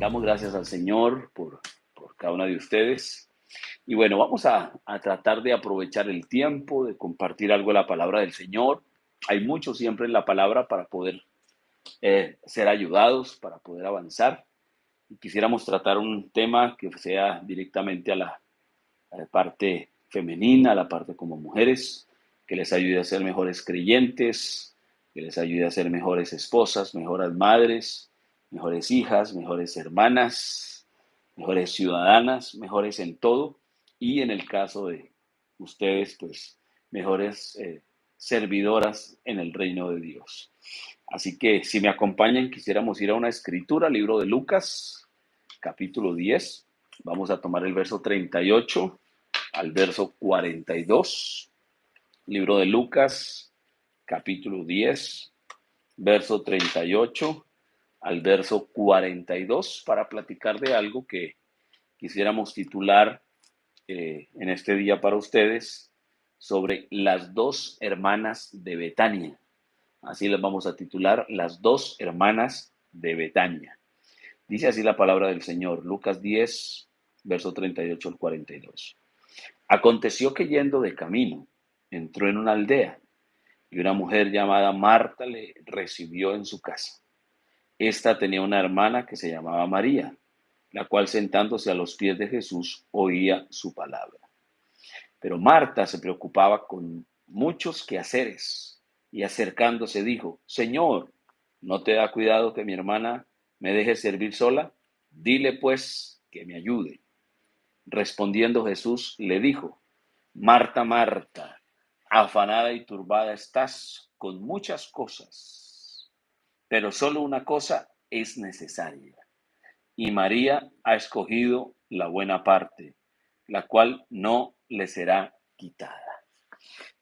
Damos gracias al Señor por cada una de ustedes. Y bueno, vamos a tratar de aprovechar el tiempo, de compartir algo de la palabra del Señor. Hay mucho siempre en la palabra para poder ser ayudados, para poder avanzar. Y quisiéramos tratar un tema que sea directamente a la parte femenina, a la parte como mujeres, que les ayude a ser mejores creyentes, que les ayude a ser mejores esposas, mejores madres, mejores hijas, mejores hermanas, mejores ciudadanas, mejores en todo, y en el caso de ustedes, pues mejores servidoras en el reino de Dios. Así que si me acompañan, quisiéramos ir a una escritura, libro de Lucas, capítulo 10. Vamos a tomar el verso 38 al verso 42. Libro de Lucas, capítulo 10, verso 38 al verso 42, para platicar de algo que quisiéramos titular en este día para ustedes, sobre las dos hermanas de Betania. Así las vamos a titular, las dos hermanas de Betania. Dice así la palabra del Señor, Lucas 10, verso 38 al 42. Aconteció que yendo de camino, entró en una aldea y una mujer llamada Marta le recibió en su casa. Esta tenía una hermana que se llamaba María, la cual sentándose a los pies de Jesús oía su palabra. Pero Marta se preocupaba con muchos quehaceres y acercándose dijo, Señor, ¿no te da cuidado que mi hermana me deje servir sola? Dile pues que me ayude. Respondiendo Jesús le dijo, Marta, Marta, afanada y turbada estás con muchas cosas, pero solo una cosa es necesaria. Y María ha escogido la buena parte, la cual no le será quitada.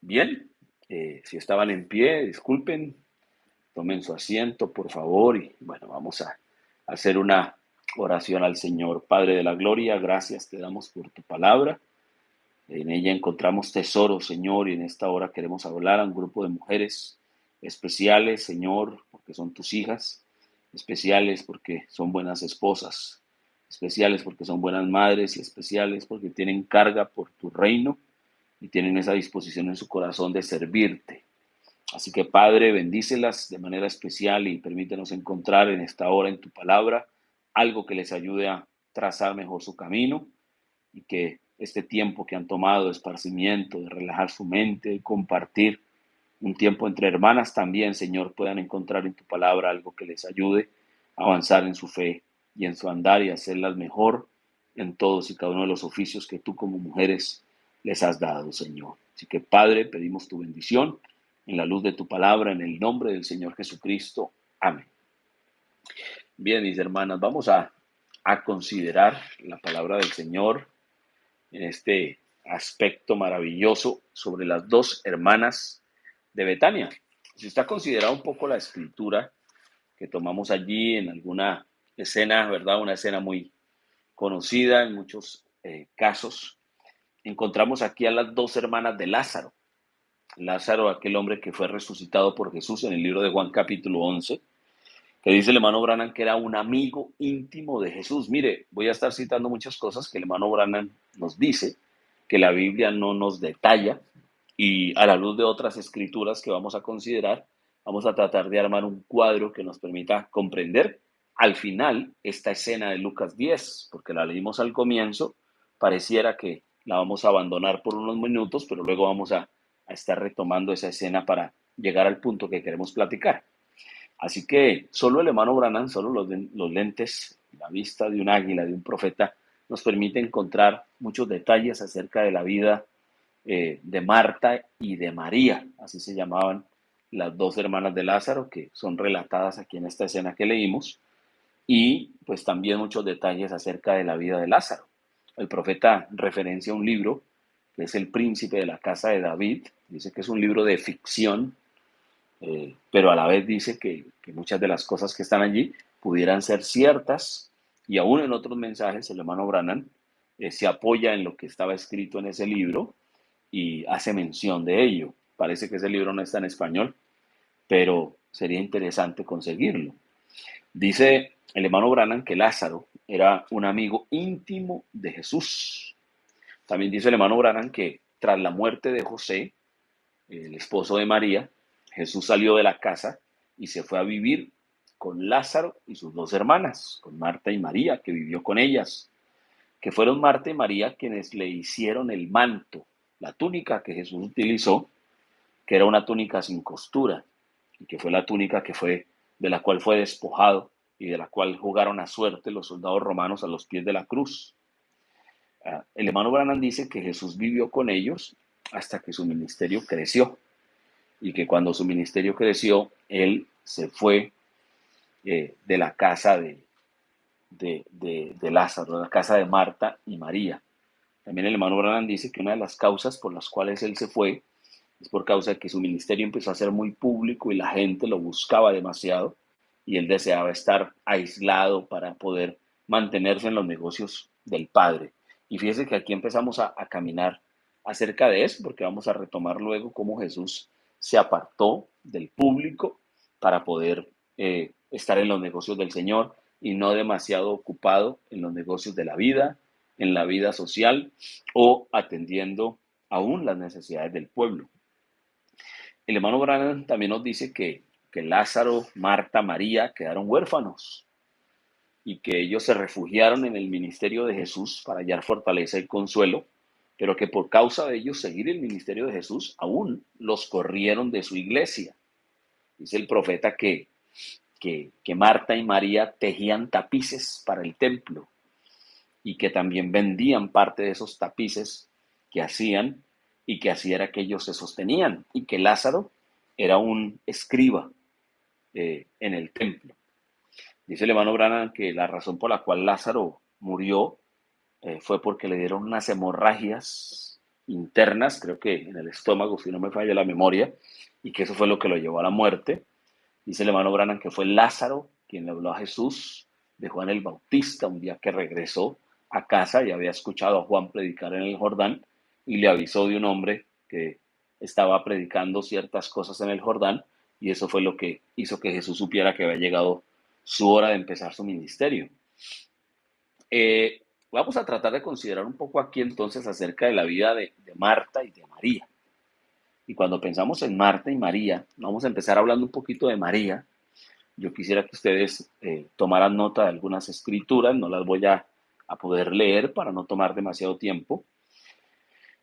Bien, si estaban en pie, disculpen, tomen su asiento, por favor, y bueno, vamos a hacer una oración al Señor. Padre de la gloria, gracias te damos por tu palabra. En ella encontramos tesoro, Señor, y en esta hora queremos hablar a un grupo de mujeres especiales, Señor, porque son tus hijas, especiales porque son buenas esposas, especiales porque son buenas madres y especiales porque tienen carga por tu reino y tienen esa disposición en su corazón de servirte. Así que, Padre, bendícelas de manera especial y permítenos encontrar en esta hora en tu palabra algo que les ayude a trazar mejor su camino y que este tiempo que han tomado de esparcimiento, de relajar su mente, de compartir un tiempo entre hermanas también, Señor, puedan encontrar en tu palabra algo que les ayude a avanzar en su fe y en su andar y hacerlas mejor en todos y cada uno de los oficios que tú como mujeres les has dado, Señor. Así que, Padre, pedimos tu bendición en la luz de tu palabra, en el nombre del Señor Jesucristo. Amén. Bien, mis hermanas, vamos a considerar la palabra del Señor en este aspecto maravilloso sobre las dos hermanas de Betania. Si usted ha considerado un poco la escritura que tomamos allí en alguna escena, ¿verdad? Una escena muy conocida en muchos casos, encontramos aquí a las dos hermanas de Lázaro. Lázaro, aquel hombre que fue resucitado por Jesús en el libro de Juan capítulo 11, que dice el hermano Branham que era un amigo íntimo de Jesús. Mire, voy a estar citando muchas cosas que el hermano Branham nos dice, que la Biblia no nos detalla, y a la luz de otras escrituras que vamos a considerar, vamos a tratar de armar un cuadro que nos permita comprender al final esta escena de Lucas 10, porque la leímos al comienzo, pareciera que la vamos a abandonar por unos minutos, pero luego vamos a estar retomando esa escena para llegar al punto que queremos platicar. Así que solo el hermano Branham, solo los lentes, la vista de un águila, de un profeta, nos permite encontrar muchos detalles acerca de la vida de Marta y de María, así se llamaban las dos hermanas de Lázaro, que son relatadas aquí en esta escena que leímos, y pues también muchos detalles acerca de la vida de Lázaro. El profeta referencia un libro que es El Príncipe de la Casa de David, dice que es un libro de ficción, pero a la vez dice que muchas de las cosas que están allí pudieran ser ciertas, y aún en otros mensajes el hermano Branham se apoya en lo que estaba escrito en ese libro y hace mención de ello. Parece que ese libro no está en español, pero sería interesante conseguirlo. Dice el hermano Branham que Lázaro era un amigo íntimo de Jesús. También dice el hermano Branham que tras la muerte de José, el esposo de María, Jesús salió de la casa y se fue a vivir con Lázaro y sus dos hermanas, con Marta y María, que vivió con ellas, que fueron Marta y María quienes le hicieron el manto, la túnica que Jesús utilizó, que era una túnica sin costura, y que fue la túnica que fue, de la cual fue despojado y de la cual jugaron a suerte los soldados romanos a los pies de la cruz. El hermano Branham dice que Jesús vivió con ellos hasta que su ministerio creció, y que cuando su ministerio creció, él se fue de la casa de Lázaro, de la casa de Marta y María. También el hermano Branham dice que una de las causas por las cuales él se fue es por causa de que su ministerio empezó a ser muy público y la gente lo buscaba demasiado, y él deseaba estar aislado para poder mantenerse en los negocios del Padre. Y fíjese que aquí empezamos a caminar acerca de eso, porque vamos a retomar luego cómo Jesús se apartó del público para poder estar en los negocios del Señor y no demasiado ocupado en los negocios de la vida, en la vida social o atendiendo aún las necesidades del pueblo. El hermano Branham también nos dice que Lázaro, Marta, María quedaron huérfanos y que ellos se refugiaron en el ministerio de Jesús para hallar fortaleza y consuelo, pero que por causa de ellos seguir el ministerio de Jesús, aún los corrieron de su iglesia. Dice el profeta que Marta y María tejían tapices para el templo y que también vendían parte de esos tapices que hacían, y que así era que ellos se sostenían, y que Lázaro era un escriba en el templo. Dice el hermano Branham que la razón por la cual Lázaro murió fue porque le dieron unas hemorragias internas, creo que en el estómago, si no me falla la memoria, y que eso fue lo que lo llevó a la muerte. Dice el hermano Branham que fue Lázaro quien le habló a Jesús de Juan el Bautista un día que regresó a casa y había escuchado a Juan predicar en el Jordán, y le avisó de un hombre que estaba predicando ciertas cosas en el Jordán, y eso fue lo que hizo que Jesús supiera que había llegado su hora de empezar su ministerio. Vamos a tratar de considerar un poco aquí entonces acerca de la vida de Marta y de María. Y cuando pensamos en Marta y María, vamos a empezar hablando un poquito de María. Yo quisiera que ustedes tomaran nota de algunas escrituras, no las voy a poder leer para no tomar demasiado tiempo.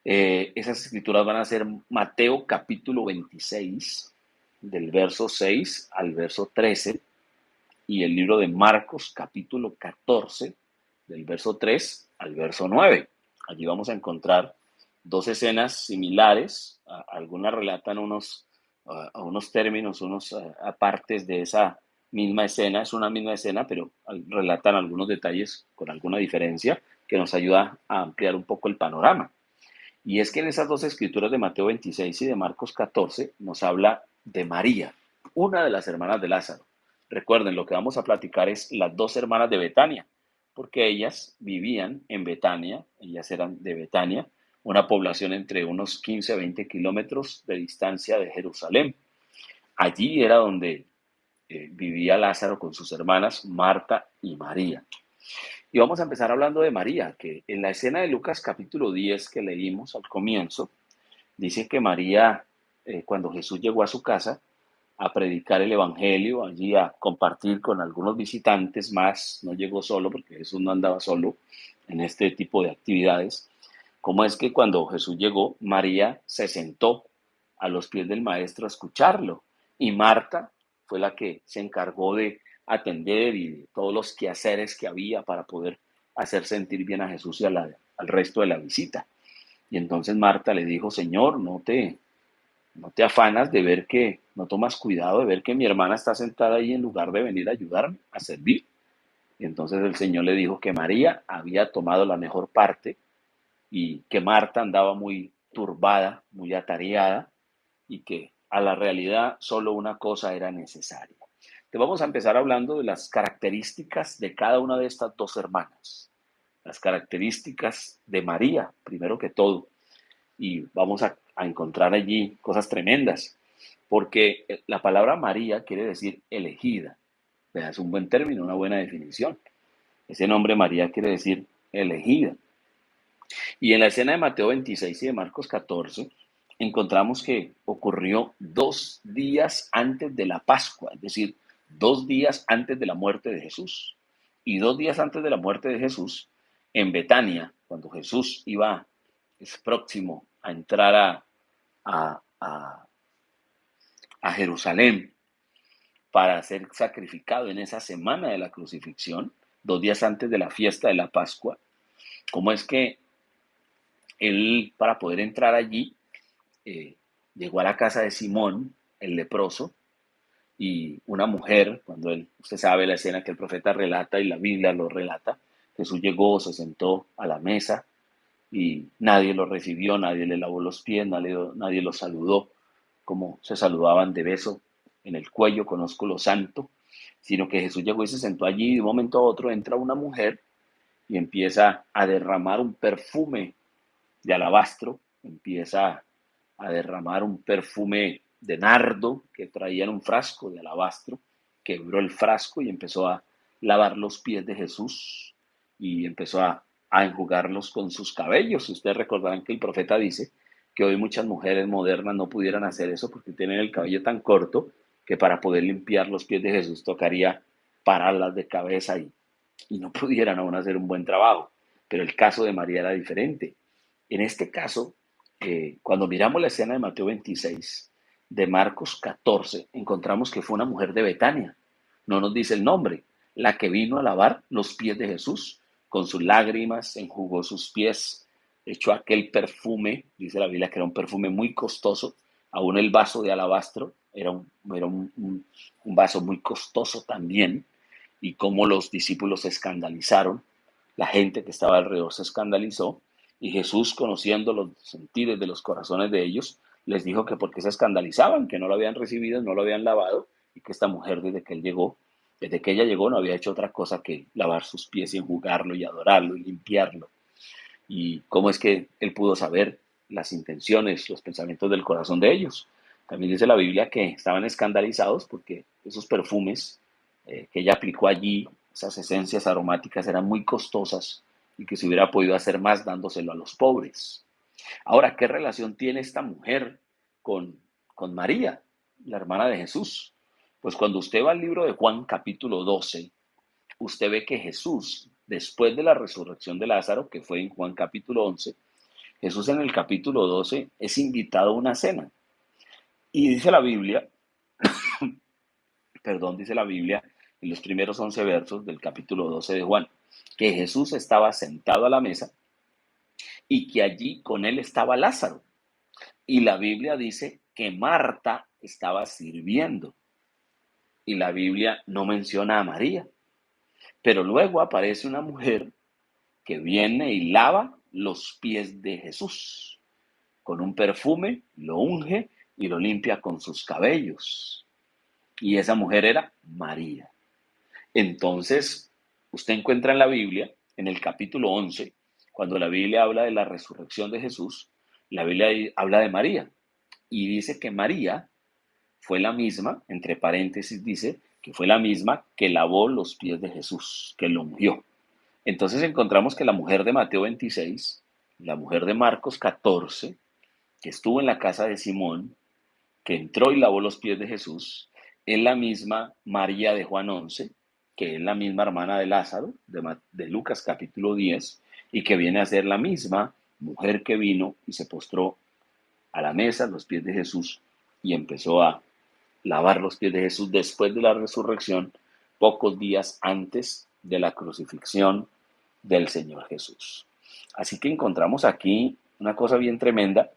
Esas escrituras van a ser Mateo capítulo 26, del verso 6 al verso 13, y el libro de Marcos capítulo 14, del verso 3 al verso 9. Allí vamos a encontrar dos escenas similares, algunas relatan a unos términos, unos partes de esa misma escena, es una misma escena, pero relatan algunos detalles con alguna diferencia que nos ayuda a ampliar un poco el panorama. Y es que en esas dos escrituras de Mateo 26 y de Marcos 14 nos habla de María, una de las hermanas de Lázaro. Recuerden, lo que vamos a platicar es las dos hermanas de Betania, porque ellas vivían en Betania, ellas eran de Betania, una población entre unos 15 a 20 kilómetros de distancia de Jerusalén. Allí era donde vivía Lázaro con sus hermanas Marta y María. Y vamos a empezar hablando de María, que en la escena de Lucas capítulo 10 que leímos al comienzo, dice que María, cuando Jesús llegó a su casa a predicar el evangelio, allí a compartir con algunos visitantes más, no llegó solo porque Jesús no andaba solo en este tipo de actividades. ¿Cómo es que cuando Jesús llegó, María se sentó a los pies del maestro a escucharlo? Y Marta fue la que se encargó de atender y de todos los quehaceres que había para poder hacer sentir bien a Jesús y al resto de la visita. Y entonces Marta le dijo, Señor, no te afanas de ver que, no tomas cuidado de ver que mi hermana está sentada ahí en lugar de venir a ayudarme, a servir. Y entonces el Señor le dijo que María había tomado la mejor parte y que Marta andaba muy turbada, muy atareada, y que a la realidad solo una cosa era necesaria. Te vamos a empezar hablando de las características de cada una de estas dos hermanas, las características de María, primero que todo, y vamos a encontrar allí cosas tremendas, porque la palabra María quiere decir elegida. Es un buen término, una buena definición. Ese nombre María quiere decir elegida. Y en la escena de Mateo 26 y de Marcos 14 encontramos que ocurrió 2 días antes de la Pascua, es decir, 2 días antes de la muerte de Jesús. Y 2 días antes de la muerte de Jesús, en Betania, cuando Jesús es próximo a entrar a, a, a Jerusalén para ser sacrificado en esa semana de la crucifixión, 2 días antes de la fiesta de la Pascua, cómo es que él, para poder entrar allí, eh, llegó a la casa de Simón, el leproso, y una mujer, usted sabe la escena que el profeta relata y la Biblia lo relata, Jesús llegó, se sentó a la mesa y nadie lo recibió, nadie le lavó los pies, nadie lo saludó, como se saludaban de beso en el cuello, conozco lo santo, sino que Jesús llegó y se sentó allí y de un momento a otro entra una mujer y empieza a derramar un perfume de alabastro, empieza a derramar un perfume de nardo que traía en un frasco de alabastro, quebró el frasco y empezó a lavar los pies de Jesús y empezó a enjugarlos con sus cabellos. Ustedes recordarán que el profeta dice que hoy muchas mujeres modernas no pudieran hacer eso porque tienen el cabello tan corto que para poder limpiar los pies de Jesús tocaría pararlas de cabeza y no pudieran aún hacer un buen trabajo. Pero el caso de María era diferente. En este caso, cuando miramos la escena de Mateo 26, de Marcos 14, encontramos que fue una mujer de Betania. No nos dice el nombre, la que vino a lavar los pies de Jesús. Con sus lágrimas enjugó sus pies, echó aquel perfume, dice la Biblia que era un perfume muy costoso. Aún el vaso de alabastro era un vaso muy costoso también. Y cómo los discípulos se escandalizaron, la gente que estaba alrededor se escandalizó, y Jesús, conociendo los sentidos de los corazones de ellos, les dijo que por qué se escandalizaban, que no lo habían recibido, no lo habían lavado, y que esta mujer desde que ella llegó, no había hecho otra cosa que lavar sus pies y enjugarlo y adorarlo y limpiarlo. Y cómo es que él pudo saber las intenciones, los pensamientos del corazón de ellos. También dice la Biblia que estaban escandalizados porque esos perfumes que ella aplicó allí, esas esencias aromáticas eran muy costosas y que se hubiera podido hacer más dándoselo a los pobres. Ahora, ¿qué relación tiene esta mujer con, con María, la hermana de Jesús? Pues cuando usted va al libro de Juan capítulo 12, usted ve que Jesús, después de la resurrección de Lázaro, que fue en Juan capítulo 11, Jesús en el capítulo 12 es invitado a una cena. Y dice la Biblia, dice la Biblia en los primeros 11 versos del capítulo 12 de Juan, que Jesús estaba sentado a la mesa y que allí con él estaba Lázaro. Y la Biblia dice que Marta estaba sirviendo. Y la Biblia no menciona a María. Pero luego aparece una mujer que viene y lava los pies de Jesús. Con un perfume lo unge y lo limpia con sus cabellos. Y esa mujer era María. Entonces, usted encuentra en la Biblia, en el capítulo 11, cuando la Biblia habla de la resurrección de Jesús, la Biblia habla de María y dice que María fue la misma, entre paréntesis dice, que fue la misma que lavó los pies de Jesús, que lo ungió. Entonces encontramos que la mujer de Mateo 26, la mujer de Marcos 14, que estuvo en la casa de Simón, que entró y lavó los pies de Jesús, es la misma María de Juan 11, que es la misma hermana de Lázaro, de Lucas capítulo 10, y que viene a ser la misma mujer que vino y se postró a la mesa, a los pies de Jesús, y empezó a lavar los pies de Jesús después de la resurrección, pocos días antes de la crucifixión del Señor Jesús. Así que encontramos aquí una cosa bien tremenda,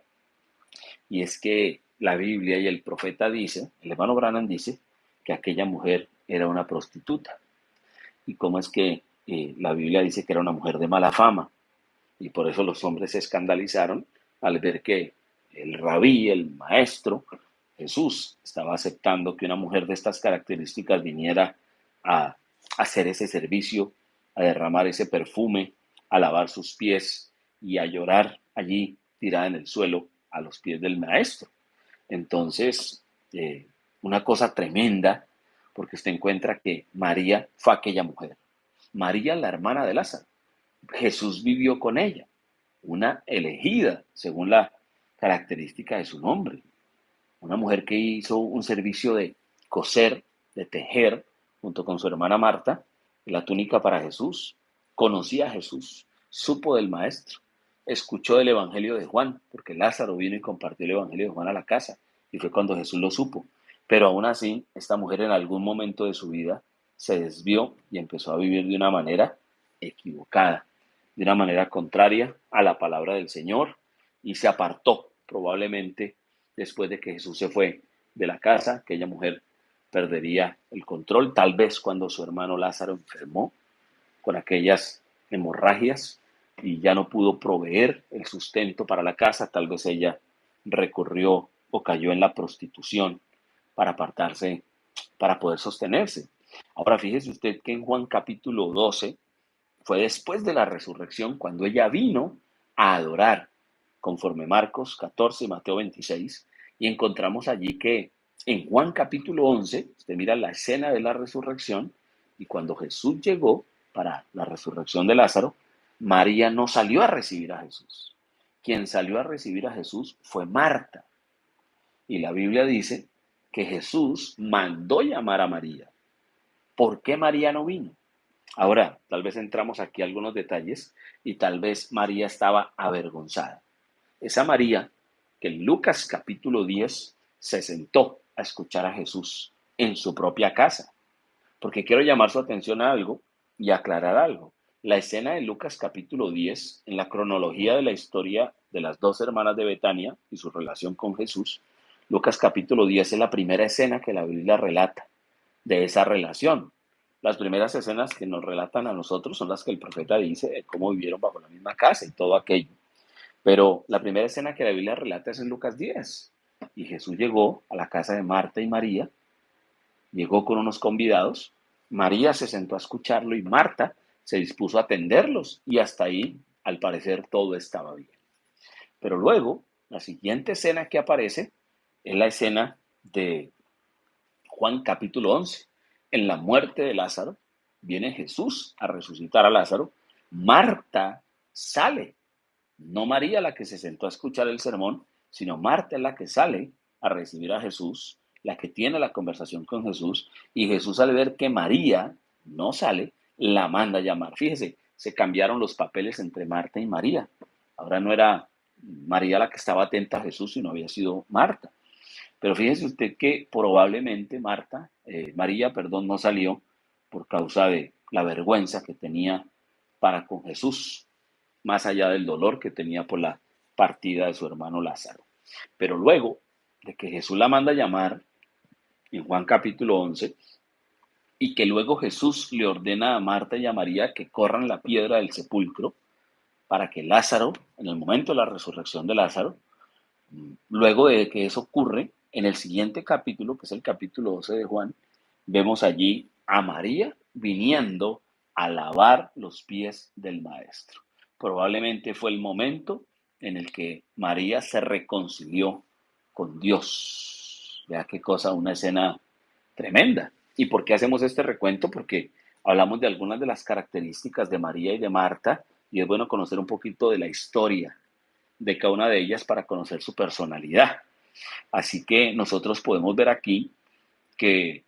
y es que la Biblia y el profeta dice, el hermano Branham dice, que aquella mujer era una prostituta. Y cómo es que la Biblia dice que era una mujer de mala fama. Y por eso los hombres se escandalizaron al ver que el rabí, el maestro, Jesús, estaba aceptando que una mujer de estas características viniera a hacer ese servicio, a derramar ese perfume, a lavar sus pies y a llorar allí tirada en el suelo a los pies del maestro. Entonces, una cosa tremenda, porque usted encuentra que María fue aquella mujer. María, la hermana de Lázaro. Jesús vivió con ella, una elegida, según la característica de su nombre. Una mujer que hizo un servicio de coser, de tejer, junto con su hermana Marta, la túnica para Jesús. Conocía a Jesús, supo del Maestro, escuchó el Evangelio de Juan, porque Lázaro vino y compartió el Evangelio de Juan a la casa, y fue cuando Jesús lo supo. Pero aún así, esta mujer en algún momento de su vida se desvió y empezó a vivir de una manera equivocada, de una manera contraria a la palabra del Señor, y se apartó probablemente después de que Jesús se fue de la casa. Aquella mujer perdería el control, tal vez cuando su hermano Lázaro enfermó con aquellas hemorragias y ya no pudo proveer el sustento para la casa, tal vez ella recurrió o cayó en la prostitución para apartarse, para poder sostenerse. Ahora fíjese usted que en Juan capítulo 12 fue después de la resurrección cuando ella vino a adorar, conforme Marcos 14 y Mateo 26, y encontramos allí que en Juan capítulo 11, usted mira la escena de la resurrección, y cuando Jesús llegó para la resurrección de Lázaro, María no salió a recibir a Jesús. Quien salió a recibir a Jesús fue Marta. Y la Biblia dice que Jesús mandó llamar a María. ¿Por qué María no vino? Ahora, tal vez entramos aquí a algunos detalles y tal vez María estaba avergonzada. Esa María que en Lucas capítulo 10 se sentó a escuchar a Jesús en su propia casa. Porque quiero llamar su atención a algo y aclarar algo. La escena de Lucas capítulo 10, en la cronología de la historia de las dos hermanas de Betania y su relación con Jesús, Lucas capítulo 10 es la primera escena que la Biblia relata de esa relación. Las primeras escenas que nos relatan a nosotros son las que el profeta dice de cómo vivieron bajo la misma casa y todo aquello. Pero la primera escena que la Biblia relata es en Lucas 10. Y Jesús llegó a la casa de Marta y María, llegó con unos convidados, María se sentó a escucharlo y Marta se dispuso a atenderlos y hasta ahí, al parecer, todo estaba bien. Pero luego, la siguiente escena que aparece es la escena de Juan capítulo 11. En la muerte de Lázaro, viene Jesús a resucitar a Lázaro. Marta sale, no María la que se sentó a escuchar el sermón, sino Marta es la que sale a recibir a Jesús, la que tiene la conversación con Jesús, y Jesús al ver que María no sale, la manda a llamar. Fíjese, se cambiaron los papeles entre Marta y María. Ahora no era María la que estaba atenta a Jesús, sino había sido Marta. Pero fíjese usted que probablemente María, perdón, no salió por causa de la vergüenza que tenía para con Jesús, más allá del dolor que tenía por la partida de su hermano Lázaro. Pero luego de que Jesús la manda a llamar, en Juan capítulo 11, y que luego Jesús le ordena a Marta y a María que corran la piedra del sepulcro para que Lázaro, en el momento de la resurrección de Lázaro, luego de que eso ocurre, en el siguiente capítulo, que es el capítulo 12 de Juan, vemos allí a María viniendo a lavar los pies del Maestro. Probablemente fue el momento en el que María se reconcilió con Dios. Vea qué cosa, una escena tremenda. ¿Y por qué hacemos este recuento? Porque hablamos de algunas de las características de María y de Marta, y es bueno conocer un poquito de la historia de cada una de ellas para conocer su personalidad. Así que nosotros podemos ver aquí que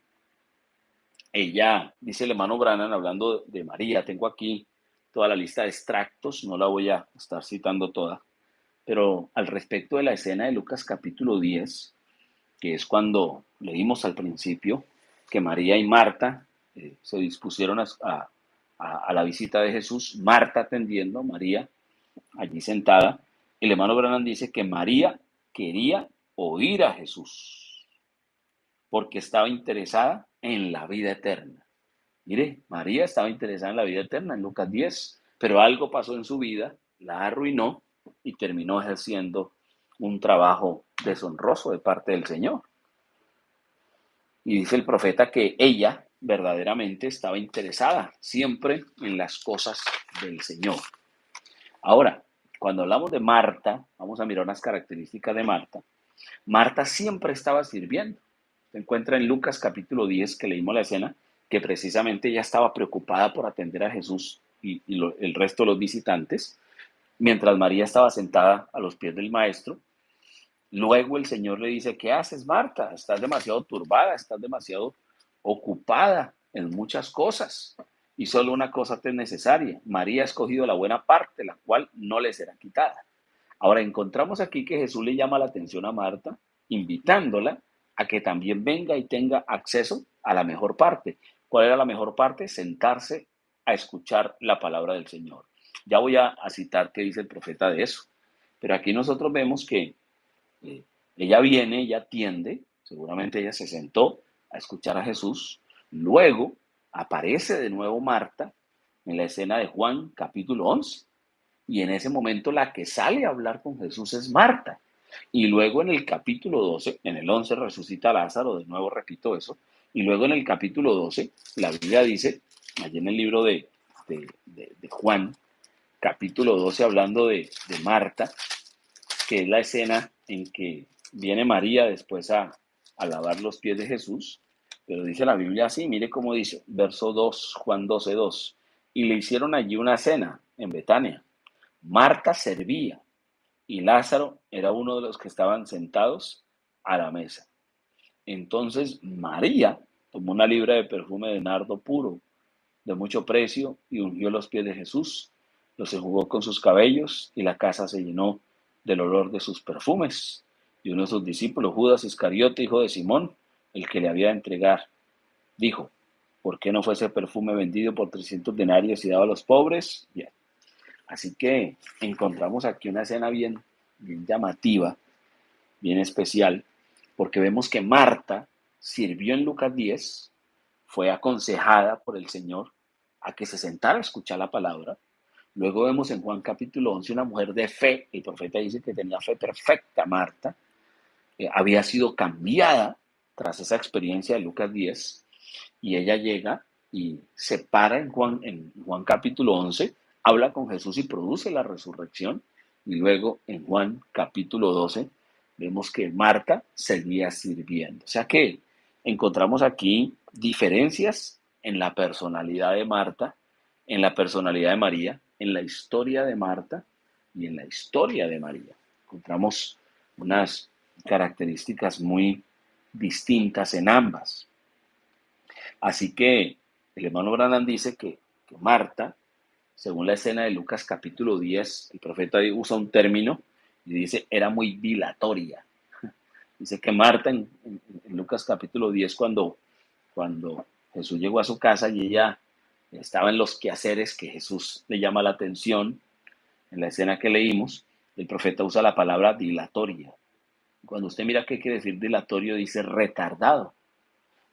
ella, dice el hermano Branham, hablando de María, tengo aquí toda la lista de extractos, no la voy a estar citando toda, pero al respecto de la escena de Lucas capítulo 10, que es cuando leímos al principio que María y Marta se dispusieron a la visita de Jesús, Marta atendiendo, María allí sentada, el hermano Branham dice que María quería oír a Jesús porque estaba interesada en la vida eterna. Mire, María estaba interesada en la vida eterna en Lucas 10, pero algo pasó en su vida, la arruinó y terminó ejerciendo un trabajo deshonroso de parte del Señor. Y dice el profeta que ella verdaderamente estaba interesada siempre en las cosas del Señor. Ahora, cuando hablamos de Marta, vamos a mirar unas características de Marta. Marta siempre estaba sirviendo. Se encuentra en Lucas capítulo 10, que leímos la escena, que precisamente ella estaba preocupada por atender a Jesús el resto de los visitantes, mientras María estaba sentada a los pies del maestro. Luego el Señor le dice, ¿qué haces, Marta? Estás demasiado turbada, estás demasiado ocupada en muchas cosas y solo una cosa te es necesaria. María ha escogido la buena parte, la cual no le será quitada. Ahora encontramos aquí que Jesús le llama la atención a Marta, invitándola a que también venga y tenga acceso a la mejor parte. ¿Cuál era la mejor parte? Sentarse a escuchar la palabra del Señor. Ya voy a citar qué dice el profeta de eso. Pero aquí nosotros vemos que eh, ella viene, ella atiende, seguramente ella se sentó a escuchar a Jesús. Luego aparece de nuevo Marta en la escena de Juan capítulo 11. Y en ese momento la que sale a hablar con Jesús es Marta. Y luego en el capítulo 12, en el 11 resucita a Lázaro, de nuevo repito eso. Y luego en el capítulo 12, la Biblia dice, allí en el libro de Juan, capítulo 12, hablando de Marta, que es la escena en que viene María después a lavar los pies de Jesús. Pero dice la Biblia así, mire cómo dice, verso 2, Juan 12:2. Y le hicieron allí una cena en Betania. Marta servía y Lázaro era uno de los que estaban sentados a la mesa. Entonces María tomó una libra de perfume de nardo puro, de mucho precio, y ungió los pies de Jesús, los enjugó con sus cabellos, y la casa se llenó del olor de sus perfumes. Y uno de sus discípulos, Judas Iscariote, hijo de Simón, el que le había de entregar, dijo, ¿por qué no fue ese perfume vendido por 300 denarios y dado a los pobres? Bien. Así que encontramos aquí una escena bien llamativa, bien especial, porque vemos que Marta sirvió en Lucas 10, fue aconsejada por el Señor a que se sentara a escuchar la palabra. Luego vemos en Juan capítulo 11 una mujer de fe, el profeta dice que tenía fe perfecta, Marta, había sido cambiada tras esa experiencia de Lucas 10, y ella llega y se para en Juan capítulo 11, habla con Jesús y produce la resurrección. Y luego en Juan capítulo 12 vemos que Marta seguía sirviendo. O sea que encontramos aquí diferencias en la personalidad de Marta, en la personalidad de María, en la historia de Marta y en la historia de María. Encontramos unas características muy distintas en ambas. Así que el hermano Branham dice que Marta, según la escena de Lucas capítulo 10, el profeta usa un término y dice, era muy dilatoria. Dice que Marta en Lucas capítulo 10, cuando Jesús llegó a su casa y ella estaba en los quehaceres que Jesús le llama la atención, en la escena que leímos, el profeta usa la palabra dilatoria. Cuando usted mira qué quiere decir dilatorio, dice retardado.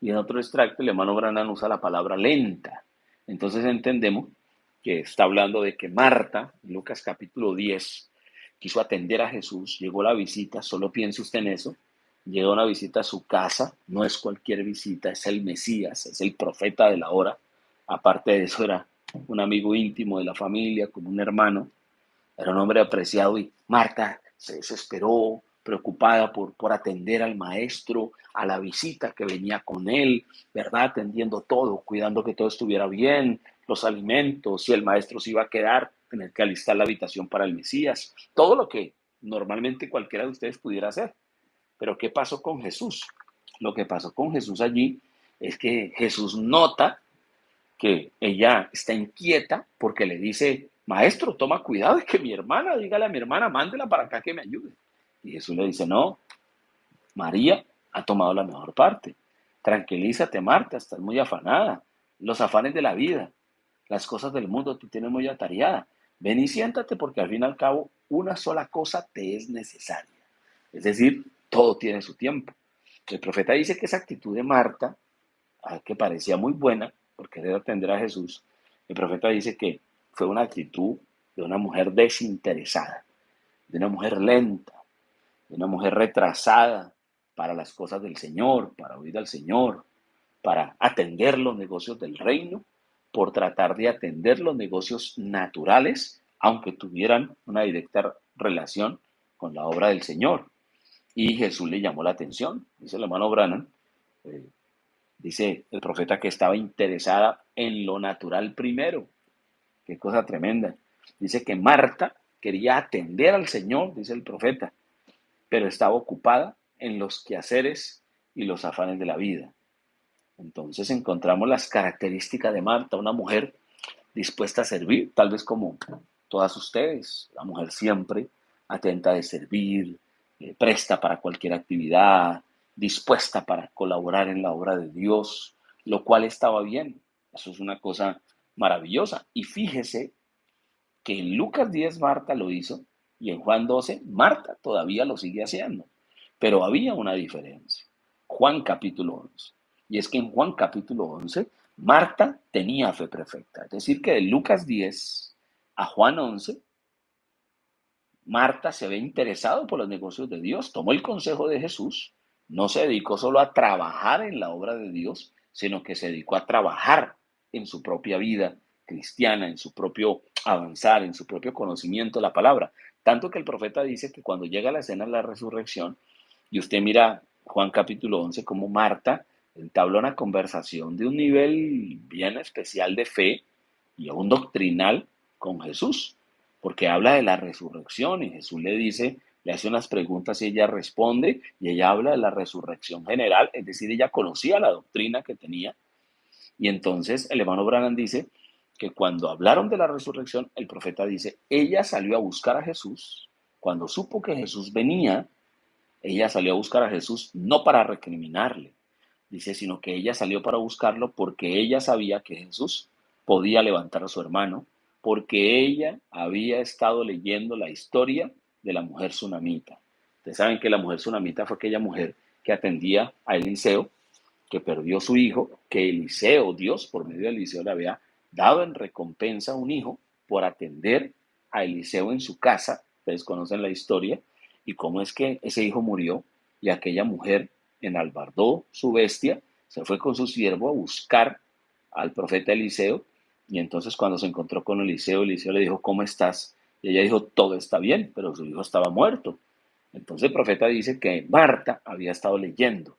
Y en otro extracto, el hermano Branham usa la palabra lenta. Entonces entendemos que está hablando de que Marta, en Lucas capítulo 10, quiso atender a Jesús, llegó la visita, solo piense usted en eso, llegó una visita a su casa, no es cualquier visita, es el Mesías, es el profeta de la hora. Aparte de eso, era un amigo íntimo de la familia, como un hermano, era un hombre apreciado y Marta se desesperó, preocupada por atender al maestro, a la visita que venía con él, ¿verdad? Atendiendo todo, cuidando que todo estuviera bien, los alimentos, si el maestro se iba a quedar, tener que alistar la habitación para el Mesías, todo lo que normalmente cualquiera de ustedes pudiera hacer. Pero ¿qué pasó con Jesús? Lo que pasó con Jesús allí es que Jesús nota que ella está inquieta porque le dice, maestro, toma cuidado, es que mi hermana, dígale a mi hermana, mándela para acá que me ayude. Y Jesús le dice, no, María ha tomado la mejor parte. Tranquilízate, Marta, estás muy afanada. Los afanes de la vida, las cosas del mundo te tienen muy atareada. Ven y siéntate porque al fin y al cabo una sola cosa te es necesaria. Es decir, todo tiene su tiempo. El profeta dice que esa actitud de Marta, que parecía muy buena por querer atender a Jesús, el profeta dice que fue una actitud de una mujer desinteresada, de una mujer lenta, de una mujer retrasada para las cosas del Señor, para oír al Señor, para atender los negocios del reino, por tratar de atender los negocios naturales, aunque tuvieran una directa relación con la obra del Señor. Y Jesús le llamó la atención, dice el hermano Branham, eh, Dice el profeta que estaba interesada en lo natural primero. Qué cosa tremenda. Dice que Marta quería atender al Señor, dice el profeta, pero estaba ocupada en los quehaceres y los afanes de la vida. Entonces encontramos las características de Marta, una mujer dispuesta a servir, tal vez como todas ustedes, la mujer siempre atenta de servir, presta para cualquier actividad, dispuesta para colaborar en la obra de Dios, lo cual estaba bien. Eso es una cosa maravillosa. Y fíjese que en Lucas 10 Marta lo hizo y en Juan 12 Marta todavía lo sigue haciendo. Pero había una diferencia. Juan capítulo 11. Y es que en Juan capítulo 11 Marta tenía fe perfecta. Es decir, que de Lucas 10 a Juan 11, Marta se ve interesado por los negocios de Dios, tomó el consejo de Jesús, no se dedicó solo a trabajar en la obra de Dios, sino que se dedicó a trabajar en su propia vida cristiana, en su propio avanzar, en su propio conocimiento de la palabra. Tanto que el profeta dice que cuando llega la escena de la resurrección, y usted mira Juan capítulo 11, como Marta entabla una conversación de un nivel bien especial de fe y aún doctrinal con Jesús, porque habla de la resurrección y Jesús le dice, le hace unas preguntas y ella responde y ella habla de la resurrección general, es decir, ella conocía la doctrina que tenía y entonces el hermano Branham dice que cuando hablaron de la resurrección, el profeta dice, ella salió a buscar a Jesús, cuando supo que Jesús venía, ella salió a buscar a Jesús no para recriminarle, dice, sino que ella salió para buscarlo porque ella sabía que Jesús podía levantar a su hermano, porque ella había estado leyendo la historia de la mujer sunamita. Ustedes saben que la mujer sunamita fue aquella mujer que atendía a Eliseo, que perdió su hijo, que Eliseo, Dios por medio de Eliseo le había dado en recompensa un hijo por atender a Eliseo en su casa. Ustedes conocen la historia y cómo es que ese hijo murió y aquella mujer enalbardó su bestia, se fue con su siervo a buscar al profeta Eliseo y entonces cuando se encontró con Eliseo, Eliseo le dijo, ¿cómo estás? Y ella dijo, todo está bien, pero su hijo estaba muerto. Entonces el profeta dice que Marta había estado leyendo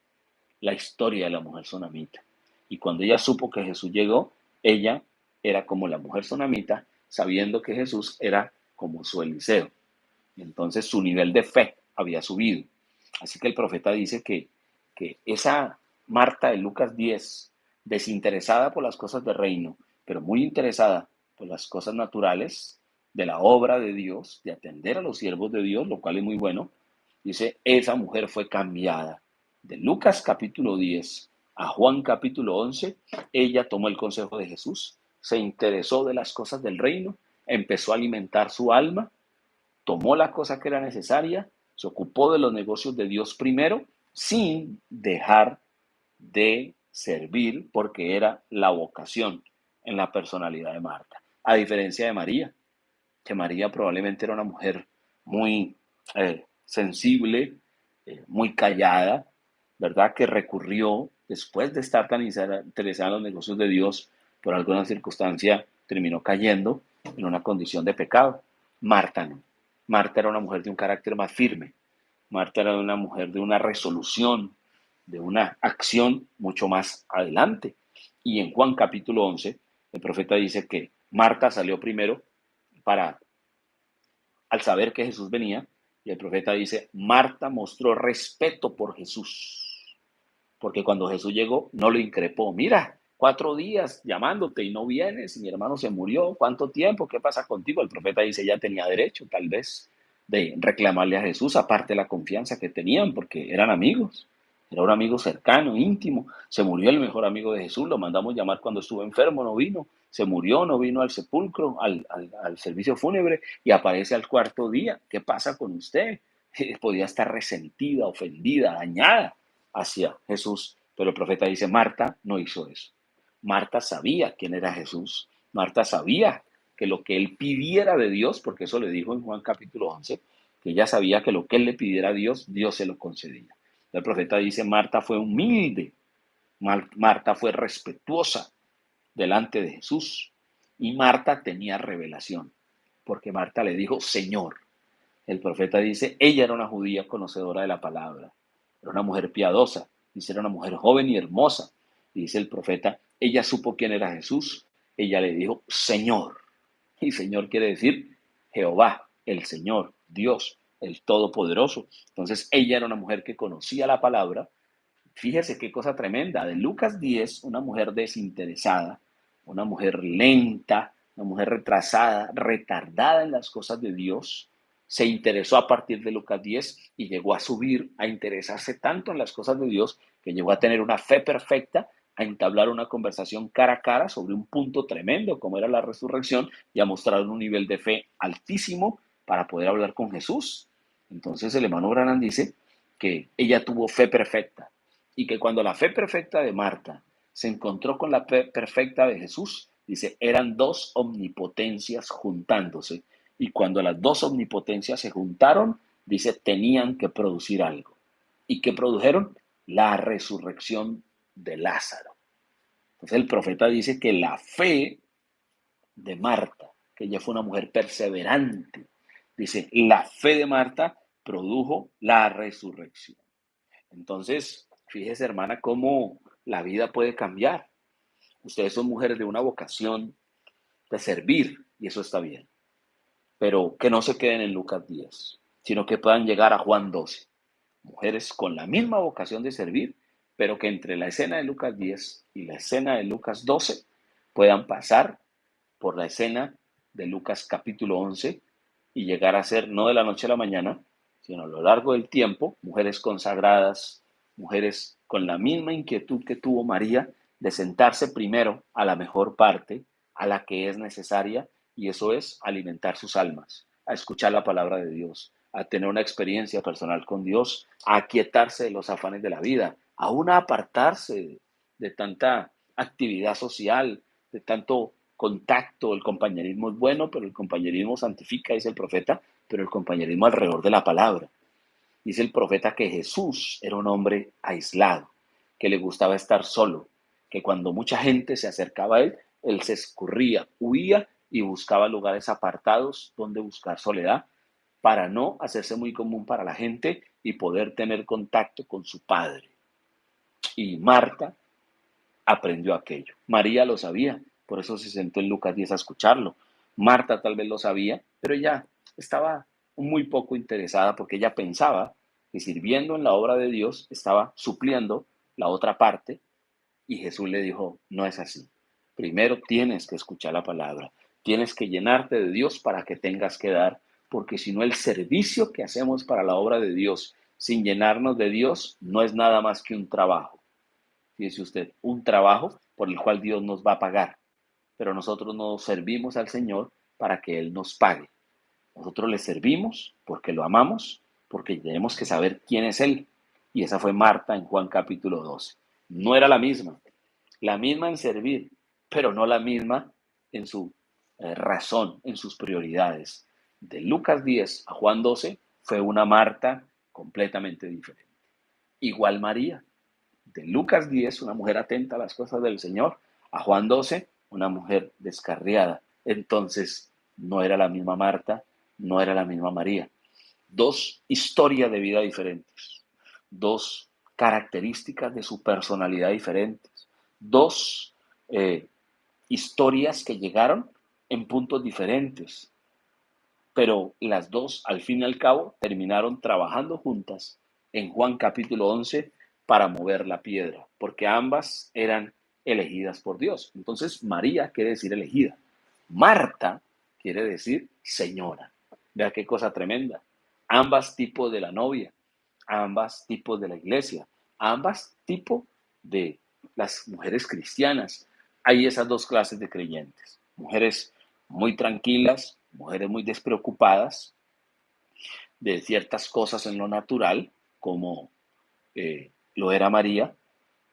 la historia de la mujer sunamita. Y cuando ella supo que Jesús llegó, ella era como la mujer sunamita, sabiendo que Jesús era como su Eliseo. Y entonces su nivel de fe había subido. Así que el profeta dice que esa Marta de Lucas 10, desinteresada por las cosas del reino, pero muy interesada por las cosas naturales, de la obra de Dios, de atender a los siervos de Dios, lo cual es muy bueno, dice, esa mujer fue cambiada. De Lucas capítulo 10 a Juan capítulo 11, ella tomó el consejo de Jesús, se interesó de las cosas del reino, empezó a alimentar su alma, tomó la cosa que era necesaria, se ocupó de los negocios de Dios primero, sin dejar de servir, porque era la vocación en la personalidad de Marta. A diferencia de María, que María probablemente era una mujer muy sensible, muy callada, ¿verdad? Que recurrió, después de estar tan interesada en los negocios de Dios, por alguna circunstancia terminó cayendo en una condición de pecado. Marta no. Marta era una mujer de un carácter más firme. Marta era una mujer de una resolución, de una acción mucho más adelante. Y en Juan capítulo 11, el profeta dice que Marta salió primero para, al saber que Jesús venía, y el profeta dice, Marta mostró respeto por Jesús, porque cuando Jesús llegó, no lo increpó. Mira, 4 días llamándote y no vienes, y mi hermano se murió, ¿cuánto tiempo? ¿Qué pasa contigo? El profeta dice, ya tenía derecho, tal vez, de reclamarle a Jesús, aparte de la confianza que tenían, porque eran amigos. Era un amigo cercano, íntimo. Se murió el mejor amigo de Jesús, lo mandamos llamar cuando estuvo enfermo, no vino. Se murió, no vino al sepulcro, al servicio fúnebre y aparece al 4 día. ¿Qué pasa con usted? Podía estar resentida, ofendida, dañada hacia Jesús. Pero el profeta dice, Marta no hizo eso. Marta sabía quién era Jesús. Marta sabía que lo que él pidiera de Dios, porque eso le dijo en Juan capítulo 11, que ella sabía que lo que él le pidiera a Dios, Dios se lo concedía. El profeta dice, Marta fue humilde, Marta fue respetuosa delante de Jesús y Marta tenía revelación, porque Marta le dijo, Señor. El profeta dice, ella era una judía conocedora de la palabra, era una mujer piadosa, dice, era una mujer joven y hermosa, dice el profeta, ella supo quién era Jesús, ella le dijo, Señor. Y Señor quiere decir Jehová, el Señor, Dios, el Todopoderoso. Entonces ella era una mujer que conocía la palabra. Fíjese qué cosa tremenda. De Lucas 10, una mujer desinteresada, una mujer lenta, una mujer retrasada, retardada en las cosas de Dios, se interesó a partir de Lucas 10 y llegó a subir, a interesarse tanto en las cosas de Dios, que llegó a tener una fe perfecta, a entablar una conversación cara a cara sobre un punto tremendo como era la resurrección y a mostrar un nivel de fe altísimo para poder hablar con Jesús. Entonces el hermano Branham dice que ella tuvo fe perfecta y que cuando la fe perfecta de Marta se encontró con la fe perfecta de Jesús, dice, eran dos omnipotencias juntándose. Y cuando las dos omnipotencias se juntaron, dice, tenían que producir algo. ¿Y qué produjeron? La resurrección de Lázaro. Entonces el profeta dice que la fe de Marta, que ella fue una mujer perseverante, dice, la fe de Marta produjo la resurrección. Entonces, fíjese, hermana, cómo la vida puede cambiar. Ustedes son mujeres de una vocación de servir, y eso está bien. Pero que no se queden en Lucas 10, sino que puedan llegar a Juan 12. Mujeres con la misma vocación de servir, pero que entre la escena de Lucas 10 y la escena de Lucas 12 puedan pasar por la escena de Lucas capítulo 11 y llegar a ser, no de la noche a la mañana, sino a lo largo del tiempo, mujeres consagradas, mujeres con la misma inquietud que tuvo María de sentarse primero a la mejor parte, a la que es necesaria, y eso es alimentar sus almas, a escuchar la palabra de Dios, a tener una experiencia personal con Dios, a aquietarse de los afanes de la vida, aún a apartarse de tanta actividad social, de tanto contacto. El compañerismo es bueno, pero el compañerismo santifica, dice el profeta, pero el compañerismo alrededor de la palabra. Dice el profeta que Jesús era un hombre aislado, que le gustaba estar solo, que cuando mucha gente se acercaba a él, él se escurría, huía y buscaba lugares apartados donde buscar soledad para no hacerse muy común para la gente y poder tener contacto con su padre. Y Marta aprendió aquello. María lo sabía, por eso se sentó en Lucas 10 a escucharlo. Marta tal vez lo sabía, pero ella estaba muy poco interesada porque ella pensaba que sirviendo en la obra de Dios estaba supliendo la otra parte y Jesús le dijo, no es así. Primero tienes que escuchar la palabra, tienes que llenarte de Dios para que tengas que dar, porque si no el servicio que hacemos para la obra de Dios sin llenarnos de Dios no es nada más que un trabajo. Fíjese usted, un trabajo por el cual Dios nos va a pagar, pero nosotros no servimos al Señor para que Él nos pague. Nosotros le servimos porque lo amamos, porque tenemos que saber quién es Él. Y esa fue Marta en Juan capítulo 12. No era la misma en servir, pero no la misma en su razón, en sus prioridades. De Lucas 10 a Juan 12 fue una Marta completamente diferente. Igual María, de Lucas 10, una mujer atenta a las cosas del Señor, a Juan 12, una mujer descarriada. Entonces, no era la misma Marta, no era la misma María. Dos historias de vida diferentes, dos características de su personalidad diferentes, dos historias que llegaron en puntos diferentes, pero las dos, al fin y al cabo, terminaron trabajando juntas en Juan capítulo 11 para mover la piedra, porque ambas eran elegidas por Dios. Entonces, María quiere decir elegida. Marta quiere decir señora. Vea qué cosa tremenda. Ambas tipos de la novia, ambas tipos de la iglesia, ambas tipos de las mujeres cristianas. Hay esas dos clases de creyentes. Mujeres muy tranquilas, mujeres muy despreocupadas de ciertas cosas en lo natural, como lo era María,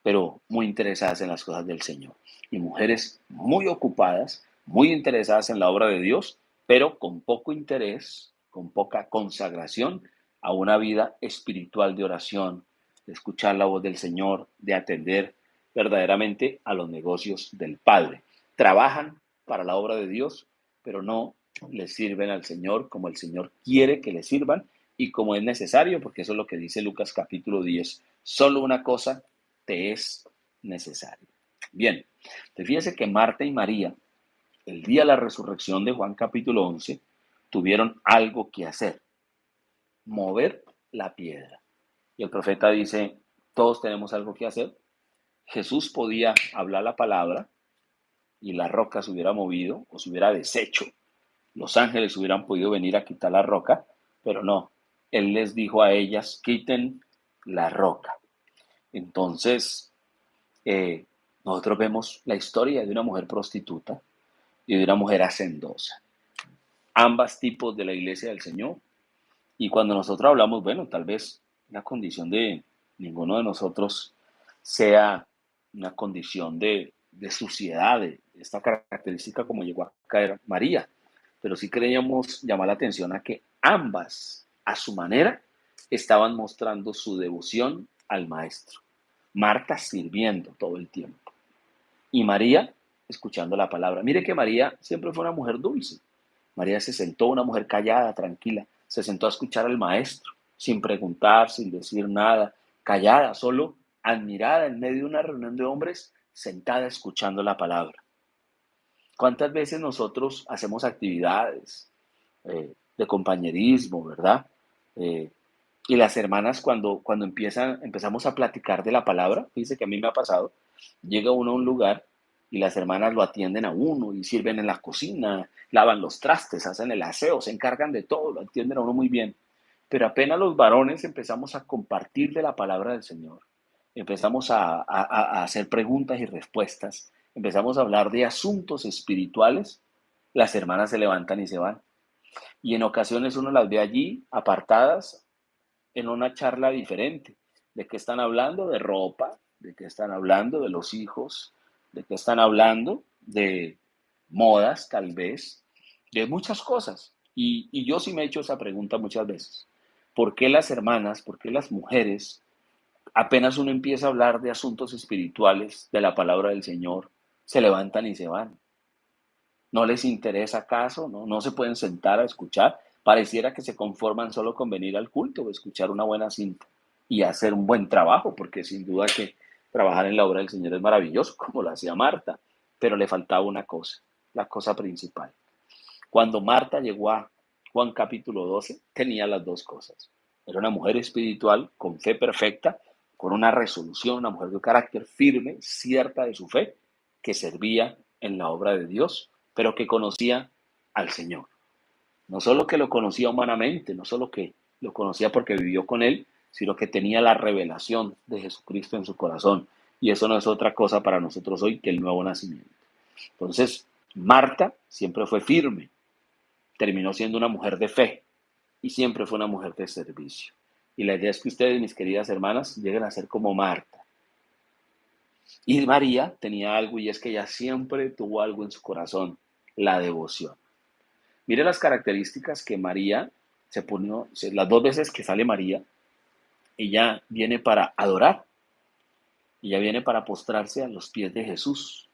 pero muy interesadas en las cosas del Señor. Y mujeres muy ocupadas, muy interesadas en la obra de Dios, pero con poco interés, con poca consagración a una vida espiritual de oración, de escuchar la voz del Señor, de atender verdaderamente a los negocios del Padre. Trabajan para la obra de Dios, pero no le sirven al Señor como el Señor quiere que le sirvan y como es necesario, porque eso es lo que dice Lucas capítulo 10. Solo una cosa te es necesario. Bien, te fíjese que Marta y María, el día de la resurrección de Juan capítulo 11, tuvieron algo que hacer, mover la piedra. Y el profeta dice, todos tenemos algo que hacer. Jesús podía hablar la palabra y la roca se hubiera movido o se hubiera deshecho. Los ángeles hubieran podido venir a quitar la roca, pero no. Él les dijo a ellas, quiten la roca. Entonces, eh, nosotros vemos la historia de una mujer prostituta y de una mujer hacendosa. Ambas tipos de la iglesia del Señor. Y cuando nosotros hablamos, bueno, tal vez la condición de ninguno de nosotros sea una condición de suciedad, de esta característica como llegó a caer María. Pero sí queríamos llamar la atención a que ambas, a su manera, estaban mostrando su devoción al Maestro. Marta sirviendo todo el tiempo y María escuchando la palabra. Mire que María siempre fue una mujer dulce. María se sentó, una mujer callada, tranquila, se sentó a escuchar al maestro, sin preguntar, sin decir nada, callada, solo admirada en medio de una reunión de hombres, sentada escuchando la palabra. ¿Cuántas veces nosotros hacemos actividades de compañerismo, verdad? Eh, y las hermanas cuando empezamos a platicar de la palabra, fíjese que a mí me ha pasado, llega uno a un lugar y las hermanas lo atienden a uno y sirven en la cocina, lavan los trastes, hacen el aseo, se encargan de todo, lo atienden a uno muy bien. Pero apenas los varones empezamos a compartir de la palabra del Señor, empezamos a hacer preguntas y respuestas, empezamos a hablar de asuntos espirituales, las hermanas se levantan y se van. Y en ocasiones uno las ve allí apartadas en una charla diferente. ¿De qué están hablando? De ropa, de qué están hablando de los hijos, de qué están hablando de modas, tal vez, de muchas cosas. Y yo sí me he hecho esa pregunta muchas veces. ¿Por qué las hermanas, por qué las mujeres, apenas uno empieza a hablar de asuntos espirituales, de la palabra del Señor, se levantan y se van? ¿No les interesa acaso? ¿No se pueden sentar a escuchar? Pareciera que se conforman solo con venir al culto o escuchar una buena cinta y hacer un buen trabajo, porque sin duda que trabajar en la obra del Señor es maravilloso, como lo hacía Marta, pero le faltaba una cosa, la cosa principal. Cuando Marta llegó a Juan capítulo 12, tenía las dos cosas. Era una mujer espiritual con fe perfecta, con una resolución, una mujer de carácter firme, cierta de su fe, que servía en la obra de Dios, pero que conocía al Señor. No solo que lo conocía humanamente, no solo que lo conocía porque vivió con Él, sino que tenía la revelación de Jesucristo en su corazón. Y eso no es otra cosa para nosotros hoy que el nuevo nacimiento. Entonces, Marta siempre fue firme, terminó siendo una mujer de fe y siempre fue una mujer de servicio. Y la idea es que ustedes, mis queridas hermanas, lleguen a ser como Marta. Y María tenía algo y es que ella siempre tuvo algo en su corazón, la devoción. Mire las características que María se pone, las dos veces que sale María, ella viene para adorar, ella viene para postrarse a los pies de Jesús,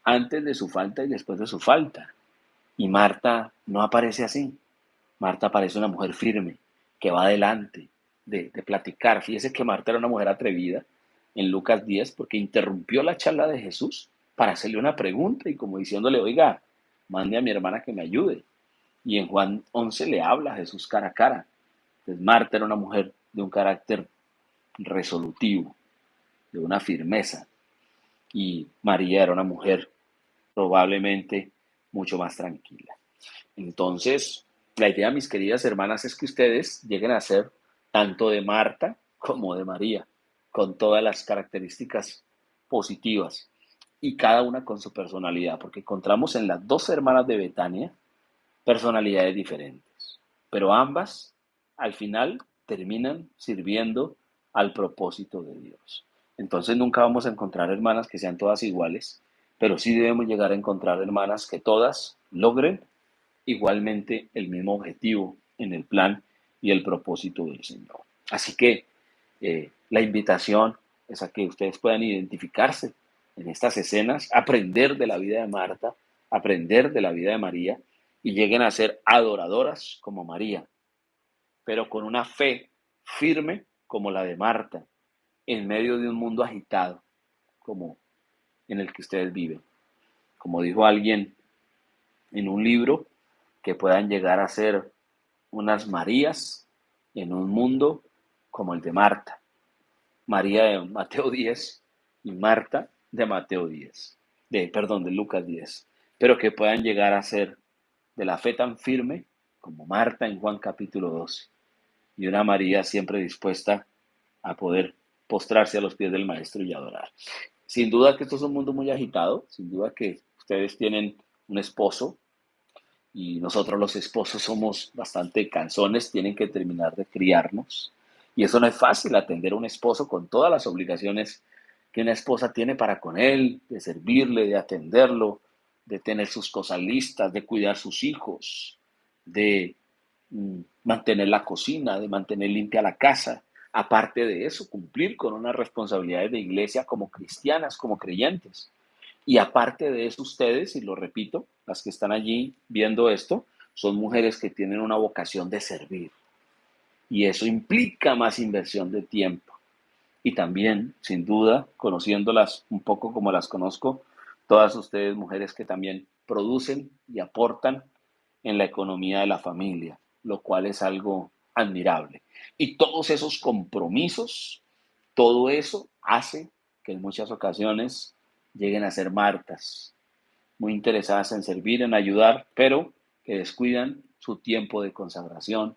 antes de su falta y después de su falta. Y Marta no aparece así. Marta parece una mujer firme, que va adelante de platicar. Fíjese que Marta era una mujer atrevida en Lucas 10 porque interrumpió la charla de Jesús para hacerle una pregunta y como diciéndole, oiga, mande a mi hermana que me ayude. Y en Juan 11 le habla a Jesús cara a cara. Entonces Marta era una mujer de un carácter resolutivo, de una firmeza. Y María era una mujer probablemente mucho más tranquila. Entonces, la idea, mis queridas hermanas, es que ustedes lleguen a ser tanto de Marta como de María, con todas las características positivas y cada una con su personalidad, porque encontramos en las dos hermanas de Betania personalidades diferentes, pero ambas al final terminan sirviendo al propósito de Dios. Entonces nunca vamos a encontrar hermanas que sean todas iguales, pero sí debemos llegar a encontrar hermanas que todas logren igualmente el mismo objetivo en el plan y el propósito del Señor. Así que la invitación es a que ustedes puedan identificarse en estas escenas, aprender de la vida de Marta, aprender de la vida de María y lleguen a ser adoradoras como María, pero con una fe firme como la de Marta, en medio de un mundo agitado, como en el que ustedes viven. Como dijo alguien en un libro, que puedan llegar a ser unas Marías en un mundo como el de Marta. María de Mateo 10 y Marta de Mateo 10, de Lucas 10, pero que puedan llegar a ser de la fe tan firme como Marta en Juan capítulo 12 y una María siempre dispuesta a poder postrarse a los pies del Maestro y adorar. Sin duda que esto es un mundo muy agitado, sin duda que ustedes tienen un esposo y nosotros los esposos somos bastante cansones, tienen que terminar de criarnos. Y eso no es fácil, atender a un esposo con todas las obligaciones que una esposa tiene para con él, de servirle, de atenderlo, de tener sus cosas listas, de cuidar sus hijos, de mantener la cocina, de mantener limpia la casa. Aparte de eso, cumplir con unas responsabilidades de iglesia como cristianas, como creyentes. Y aparte de eso, ustedes, y lo repito, las que están allí viendo esto, son mujeres que tienen una vocación de servir. Y eso implica más inversión de tiempo. Y también, sin duda, conociéndolas un poco como las conozco, todas ustedes mujeres que también producen y aportan en la economía de la familia, lo cual es algo admirable. Y todos esos compromisos, todo eso hace que en muchas ocasiones lleguen a ser Martas, muy interesadas en servir, en ayudar, pero que descuidan su tiempo de consagración,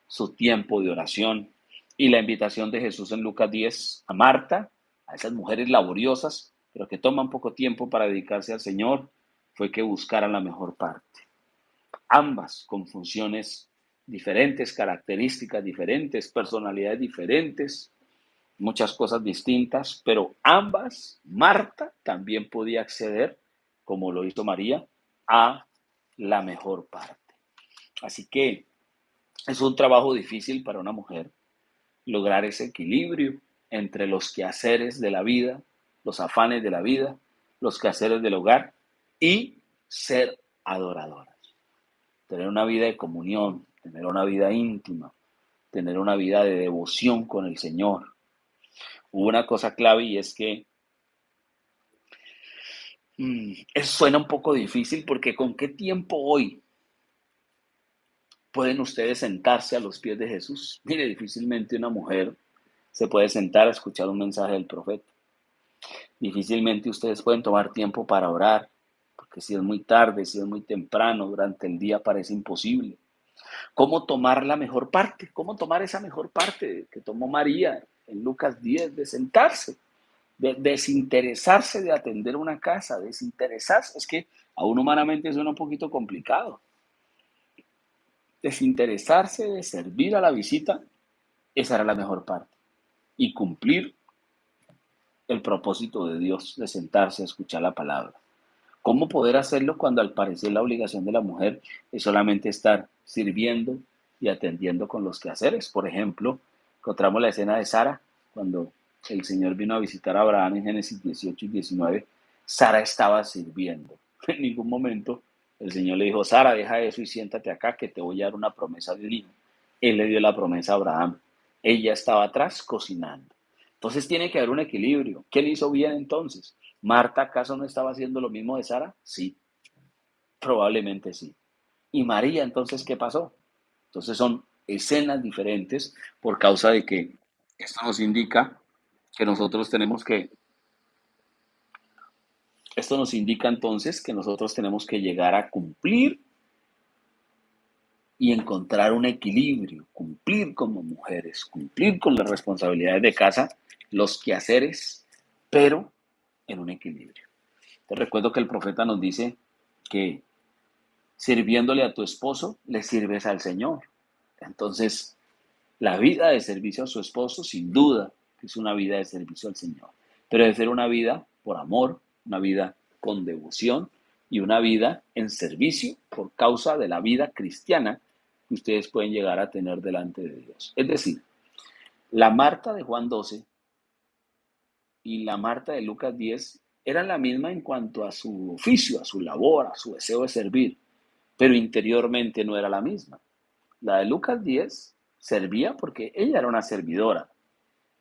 su tiempo de oración. Y la invitación de Jesús en Lucas 10 a Marta, a esas mujeres laboriosas, pero que toman poco tiempo para dedicarse al Señor, fue que buscaran la mejor parte. Ambas con funciones diferentes, características diferentes, personalidades diferentes, muchas cosas distintas, pero ambas, Marta también podía acceder, como lo hizo María, a la mejor parte. Así que es un trabajo difícil para una mujer lograr ese equilibrio entre los quehaceres de la vida, los afanes de la vida, los quehaceres del hogar y ser adoradoras. Tener una vida de comunión, tener una vida íntima, tener una vida de devoción con el Señor. Hubo una cosa clave y es que suena un poco difícil porque ¿con qué tiempo hoy pueden ustedes sentarse a los pies de Jesús? Mire, difícilmente una mujer se puede sentar a escuchar un mensaje del profeta. Difícilmente ustedes pueden tomar tiempo para orar, porque si es muy tarde, si es muy temprano, durante el día parece imposible. ¿Cómo tomar la mejor parte? ¿Cómo tomar esa mejor parte que tomó María en Lucas 10 de sentarse? De desinteresarse de atender una casa, desinteresarse, es que aún humanamente suena un poquito complicado. Desinteresarse de servir a la visita, esa era la mejor parte. Y cumplir el propósito de Dios de sentarse a escuchar la palabra. ¿Cómo poder hacerlo cuando al parecer la obligación de la mujer es solamente estar sirviendo y atendiendo con los quehaceres? Por ejemplo, encontramos la escena de Sara cuando el Señor vino a visitar a Abraham en Génesis 18 y 19. Sara estaba sirviendo. En ningún momento el Señor le dijo, Sara, deja eso y siéntate acá que te voy a dar una promesa de un hijo. Él le dio la promesa a Abraham. Ella estaba atrás cocinando. Entonces tiene que haber un equilibrio. ¿Quién hizo bien entonces? ¿Marta acaso no estaba haciendo lo mismo de Sara? Sí, probablemente sí. ¿Y María entonces qué pasó? Entonces son escenas diferentes por causa de que esto nos indica que nosotros tenemos que, esto nos indica entonces que nosotros tenemos que llegar a cumplir y encontrar un equilibrio, cumplir como mujeres, cumplir con las responsabilidades de casa, los quehaceres, pero en un equilibrio. Te recuerdo que el profeta nos dice que sirviéndole a tu esposo, le sirves al Señor. Entonces, la vida de servicio a su esposo, sin duda, es una vida de servicio al Señor. Pero debe ser una vida por amor, una vida con devoción y una vida en servicio por causa de la vida cristiana que ustedes pueden llegar a tener delante de Dios. Es decir, la Marta de Juan 12 y la Marta de Lucas 10 eran la misma en cuanto a su oficio, a su labor, a su deseo de servir, pero interiormente no era la misma. La de Lucas 10 servía porque ella era una servidora,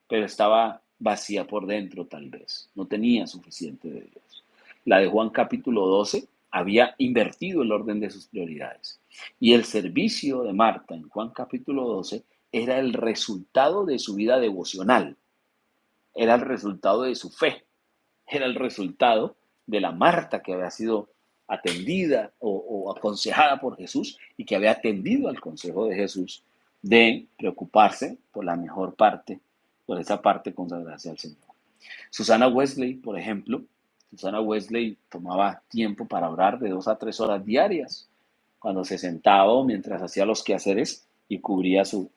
pero estaba vacía por dentro tal vez, no tenía suficiente de Dios. La de Juan capítulo 12 había invertido el orden de sus prioridades. Y el servicio de Marta en Juan capítulo 12 era el resultado de su vida devocional, era el resultado de su fe, era el resultado de la Marta que había sido atendida o aconsejada por Jesús y que había atendido al consejo de Jesús de preocuparse por la mejor parte, por esa parte consagrarse al Señor. Susana Wesley, por ejemplo, Susana Wesley tomaba tiempo para orar de 2 a 3 horas diarias, cuando se sentaba o mientras hacía los quehaceres y cubría su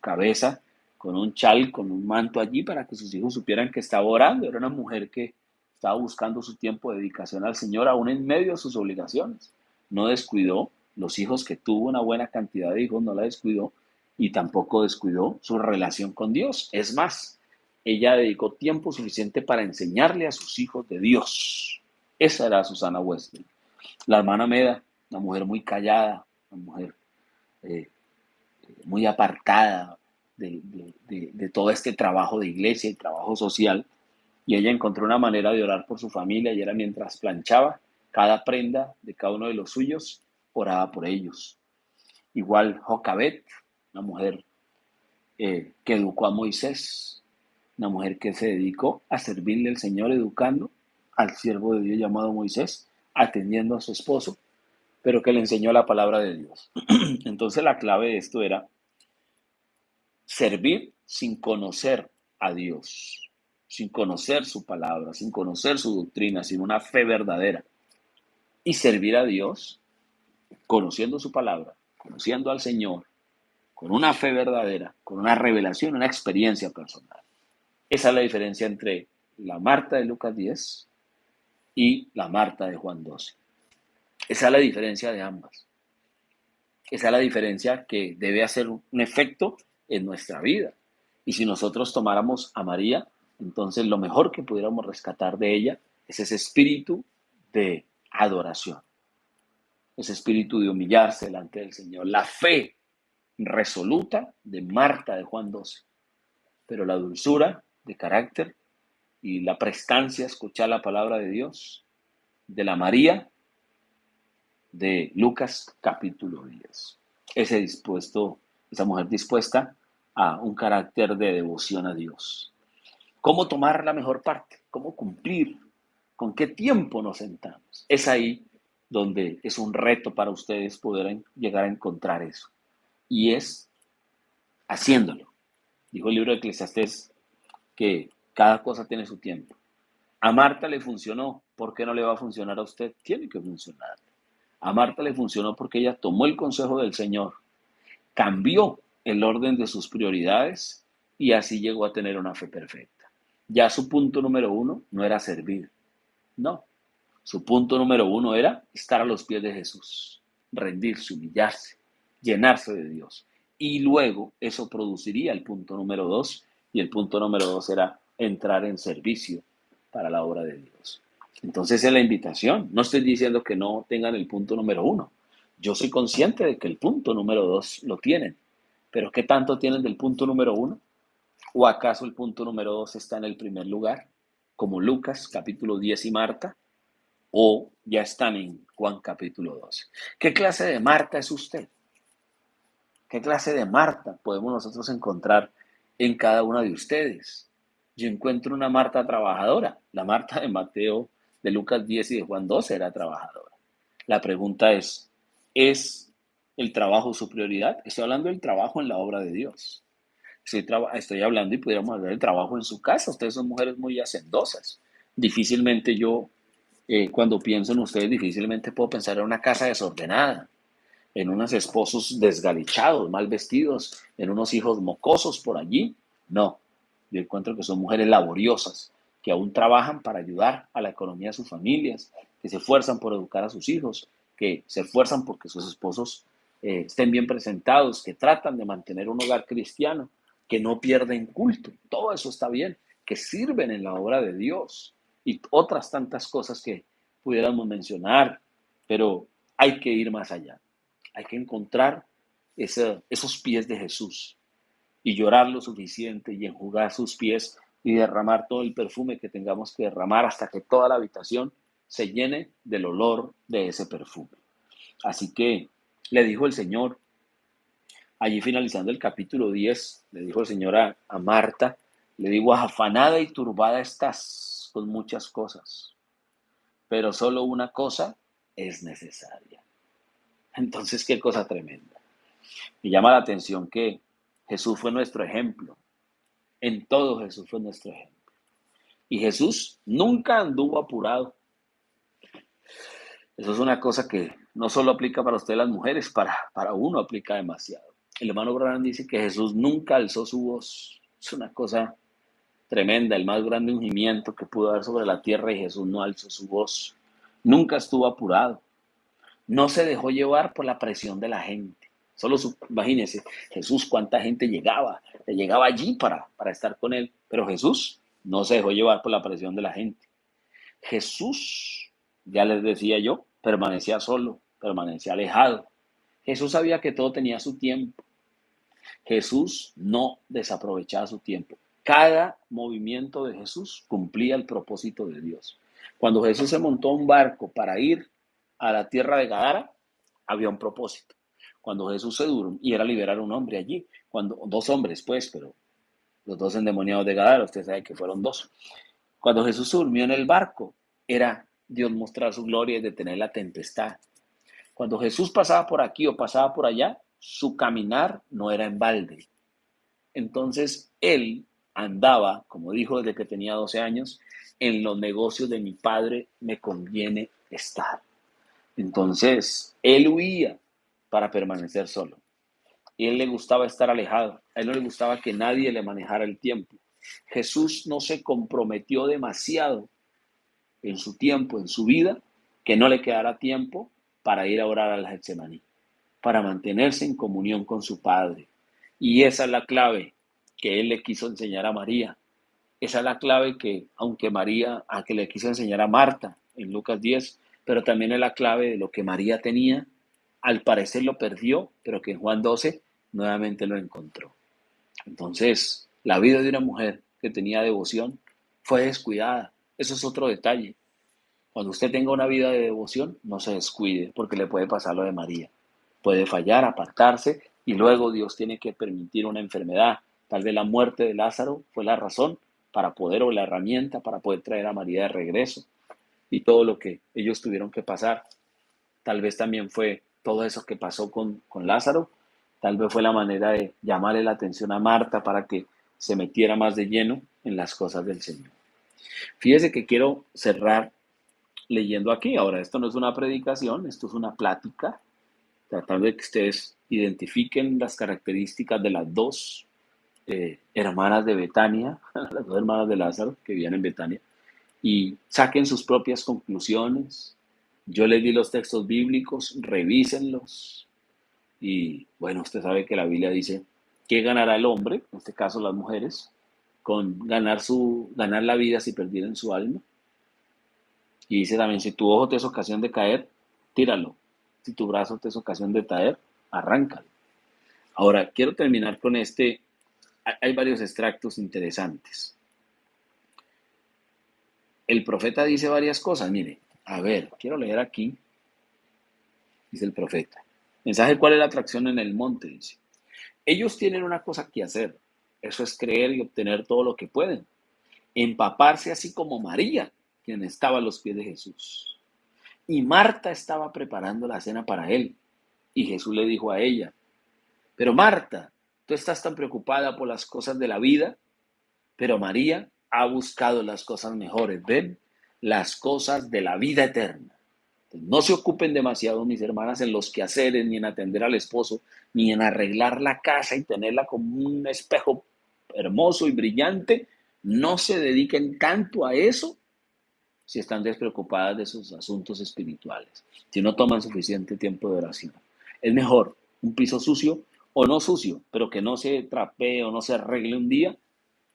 cabeza con un chal, con un manto allí para que sus hijos supieran que estaba orando. Era una mujer que estaba buscando su tiempo de dedicación al Señor, aún en medio de sus obligaciones. No descuidó los hijos que tuvo, una buena cantidad de hijos, no la descuidó y tampoco descuidó su relación con Dios. Es más, ella dedicó tiempo suficiente para enseñarle a sus hijos de Dios. Esa era Susana Wesley. La hermana Meda, una mujer muy callada, una mujer eh, muy apartada de todo este trabajo de iglesia y trabajo social, y ella encontró una manera de orar por su familia y era mientras planchaba cada prenda de cada uno de los suyos, oraba por ellos. Igual Jocabet, una mujer que educó a Moisés, una mujer que se dedicó a servirle al Señor educando al siervo de Dios llamado Moisés, atendiendo a su esposo, pero que le enseñó la palabra de Dios. Entonces la clave de esto era servir sin conocer a Dios, sin conocer su palabra, sin conocer su doctrina, sin una fe verdadera. Y servir a Dios conociendo su palabra, conociendo al Señor, con una fe verdadera, con una revelación, una experiencia personal. Esa es la diferencia entre la Marta de Lucas 10 y la Marta de Juan 12. Esa es la diferencia de ambas. Esa es la diferencia que debe hacer un efecto en nuestra vida. Y si nosotros tomáramos a María, entonces lo mejor que pudiéramos rescatar de ella es ese espíritu de adoración, ese espíritu de humillarse delante del Señor, la fe resoluta de Marta de Juan 12, pero la dulzura de carácter y la prestancia a escuchar la palabra de Dios de la María de Lucas capítulo 10. Esa mujer dispuesta a un carácter de devoción a Dios. ¿Cómo tomar la mejor parte? ¿Cómo cumplir? ¿Con qué tiempo nos sentamos? Es ahí donde es un reto para ustedes poder llegar a encontrar eso. Y es haciéndolo. Dijo el libro de Eclesiastés que cada cosa tiene su tiempo. A Marta le funcionó, ¿por qué no le va a funcionar a usted? Tiene que funcionar. A Marta le funcionó porque ella tomó el consejo del Señor, cambió el orden de sus prioridades y así llegó a tener una fe perfecta. Ya su punto número 1 no era servir, no. Su punto número 1 era estar a los pies de Jesús, rendirse, humillarse, llenarse de Dios. Y luego eso produciría el punto número 2 y el punto número 2 era entrar en servicio para la obra de Dios. Entonces es la invitación. No estoy diciendo que no tengan el punto número 1. Yo soy consciente de que el punto número 2 lo tienen. Pero ¿qué tanto tienen del punto número 1? ¿O acaso el punto número 2 está en el primer lugar? Como Lucas capítulo 10 y Marta. ¿O ya están en Juan capítulo 12? ¿Qué clase de Marta es usted? ¿Qué clase de Marta podemos nosotros encontrar en cada una de ustedes? Yo encuentro una Marta trabajadora. La Marta de Mateo, de Lucas 10 y de Juan 12 era trabajadora. La pregunta ¿es el trabajo su prioridad? Estoy hablando del trabajo en la obra de Dios. Estoy hablando y pudiéramos hablar del trabajo en su casa. Ustedes son mujeres muy hacendosas. Difícilmente cuando pienso en ustedes, difícilmente puedo pensar en una casa desordenada, en unos esposos desgalichados, mal vestidos, en unos hijos mocosos por allí. No, yo encuentro que son mujeres laboriosas, que aún trabajan para ayudar a la economía de sus familias, que se esfuerzan por educar a sus hijos, que se esfuerzan porque sus esposos estén bien presentados, que tratan de mantener un hogar cristiano, que no pierden culto. Todo eso está bien, que sirven en la obra de Dios y otras tantas cosas que pudiéramos mencionar, pero hay que ir más allá. Hay que encontrar esos pies de Jesús y llorar lo suficiente y enjugar sus pies y derramar todo el perfume que tengamos que derramar hasta que toda la habitación se llene del olor de ese perfume. Así que le dijo el Señor, allí finalizando el capítulo 10, le dijo el Señor a Marta, le digo, afanada y turbada estás con muchas cosas, pero solo una cosa es necesaria. Entonces, qué cosa tremenda. Me llama la atención que Jesús fue nuestro ejemplo. En todo Jesús fue nuestro ejemplo. Y Jesús nunca anduvo apurado. Eso es una cosa que no solo aplica para ustedes las mujeres, para uno aplica demasiado. El hermano Branham dice que Jesús nunca alzó su voz. Es una cosa tremenda, el más grande ungimiento que pudo haber sobre la tierra y Jesús no alzó su voz. Nunca estuvo apurado. No se dejó llevar por la presión de la gente. Imagínense, Jesús, cuánta gente llegaba allí para estar con él. Pero Jesús no se dejó llevar por la presión de la gente. Jesús, ya les decía yo, permanecía solo, permanecía alejado. Jesús sabía que todo tenía su tiempo. Jesús no desaprovechaba su tiempo. Cada movimiento de Jesús cumplía el propósito de Dios. Cuando Jesús se montó a un barco para ir a la tierra de Gadara, había un propósito. Cuando Jesús se durmió, y era liberar a un hombre allí, dos hombres pues, pero los dos endemoniados de Gadara, usted sabe que fueron dos. Cuando Jesús se durmió en el barco, era Dios mostrar su gloria y detener la tempestad. Cuando Jesús pasaba por aquí o pasaba por allá, su caminar no era en balde. Entonces, él andaba, como dijo desde que tenía 12 años, en los negocios de mi padre me conviene estar. Entonces, él huía para permanecer solo. Y a él le gustaba estar alejado. A él no le gustaba que nadie le manejara el tiempo. Jesús no se comprometió demasiado en su tiempo, en su vida, que no le quedara tiempo para ir a orar al Getsemaní, para mantenerse en comunión con su Padre. Y esa es la clave que él le quiso enseñar a María. Esa es la clave que, aunque que le quiso enseñar a Marta en Lucas 10, pero también es la clave de lo que María tenía. Al parecer lo perdió, pero que en Juan 12 nuevamente lo encontró. Entonces, la vida de una mujer que tenía devoción fue descuidada. Eso es otro detalle. Cuando usted tenga una vida de devoción, no se descuide, porque le puede pasar lo de María. Puede fallar, apartarse, y luego Dios tiene que permitir una enfermedad. Tal vez la muerte de Lázaro fue la razón para poder, o la herramienta para poder traer a María de regreso. Y todo lo que ellos tuvieron que pasar. Tal vez también fue todo eso que pasó con Lázaro. Tal vez fue la manera de llamarle la atención a Marta para que se metiera más de lleno en las cosas del Señor. Fíjese que quiero cerrar leyendo aquí. Ahora, esto no es una predicación, esto es una plática, tratando de que ustedes identifiquen las características de las dos hermanas de Betania, las dos hermanas de Lázaro que vivían en Betania, y saquen sus propias conclusiones. Yo les di los textos bíblicos, revísenlos, y bueno, usted sabe que la Biblia dice que ganará el hombre, en este caso las mujeres, con ganar la vida si perdieran su alma. Y dice también, si tu ojo te es ocasión de caer, tíralo. Si tu brazo te es ocasión de caer, arráncalo. Ahora, quiero terminar con hay varios extractos interesantes. El profeta dice varias cosas, mire, a ver, quiero leer aquí, dice el profeta. Mensaje, ¿cuál es la atracción en el monte? Dice, ellos tienen una cosa que hacer, eso es creer y obtener todo lo que pueden, empaparse así como María, quien estaba a los pies de Jesús. Y Marta estaba preparando la cena para él. Y Jesús le dijo a ella, pero Marta, tú estás tan preocupada por las cosas de la vida, pero María ha buscado las cosas mejores, ¿ven? Las cosas de la vida eterna. Entonces, no se ocupen demasiado, mis hermanas, en los quehaceres, ni en atender al esposo, ni en arreglar la casa y tenerla como un espejo hermoso y brillante. No se dediquen tanto a eso si están despreocupadas de sus asuntos espirituales, si no toman suficiente tiempo de oración. Es mejor un piso sucio o no sucio, pero que no se trapee o no se arregle un día.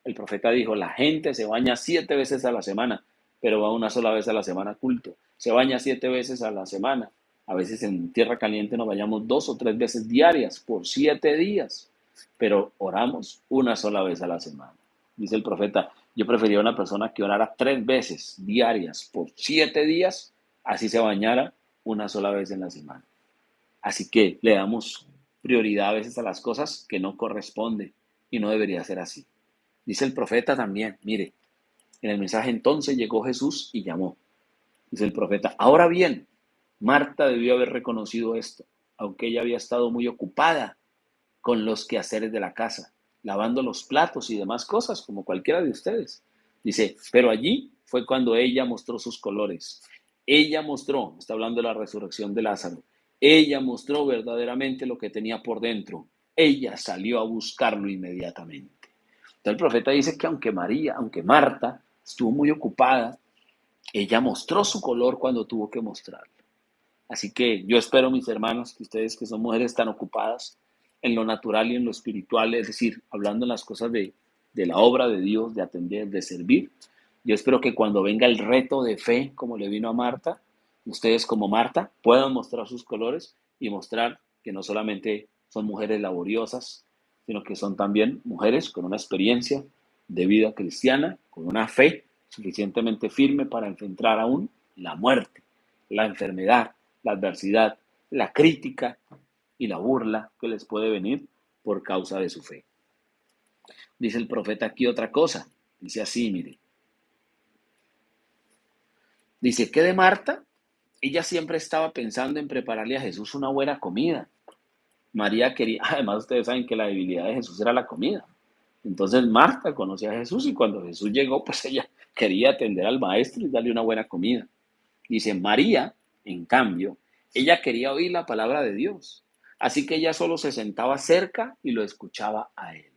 El profeta dijo, la gente se baña 7 veces a la semana, pero va una sola vez a la semana a culto. Se baña 7 veces a la semana. A veces en tierra caliente nos bañamos 2 o 3 veces diarias por 7 días, pero oramos una sola vez a la semana. Dice el profeta, Yo prefería una persona que orara 3 veces diarias por 7 días, así se bañara una sola vez en la semana. Así que le damos prioridad a veces a las cosas que no corresponden y no debería ser así. Dice el profeta también, mire, en el mensaje entonces llegó Jesús y llamó. Dice el profeta, ahora bien, Marta debió haber reconocido esto, aunque ella había estado muy ocupada con los quehaceres de la casa, lavando los platos y demás cosas, como cualquiera de ustedes. Dice, pero allí fue cuando ella mostró sus colores. Ella mostró, está hablando de la resurrección de Lázaro, ella mostró verdaderamente lo que tenía por dentro. Ella salió a buscarlo inmediatamente. Entonces el profeta dice que aunque Marta estuvo muy ocupada, ella mostró su color cuando tuvo que mostrarlo. Así que yo espero, mis hermanos, que ustedes que son mujeres tan ocupadas en lo natural y en lo espiritual, es decir, hablando en las cosas de la obra de Dios, de atender, de servir, yo espero que cuando venga el reto de fe, como le vino a Marta, ustedes como Marta puedan mostrar sus colores y mostrar que no solamente son mujeres laboriosas, sino que son también mujeres con una experiencia de vida cristiana, con una fe suficientemente firme para enfrentar aún la muerte, la enfermedad, la adversidad, la crítica y la burla que les puede venir por causa de su fe. Dice el profeta aquí otra cosa. Dice así, mire. Dice que de Marta, ella siempre estaba pensando en prepararle a Jesús una buena comida. María quería, además ustedes saben que la debilidad de Jesús era la comida. Entonces Marta conocía a Jesús y cuando Jesús llegó, pues ella quería atender al maestro y darle una buena comida. Dice María, en cambio, ella quería oír la palabra de Dios. Así que ella solo se sentaba cerca y lo escuchaba a él.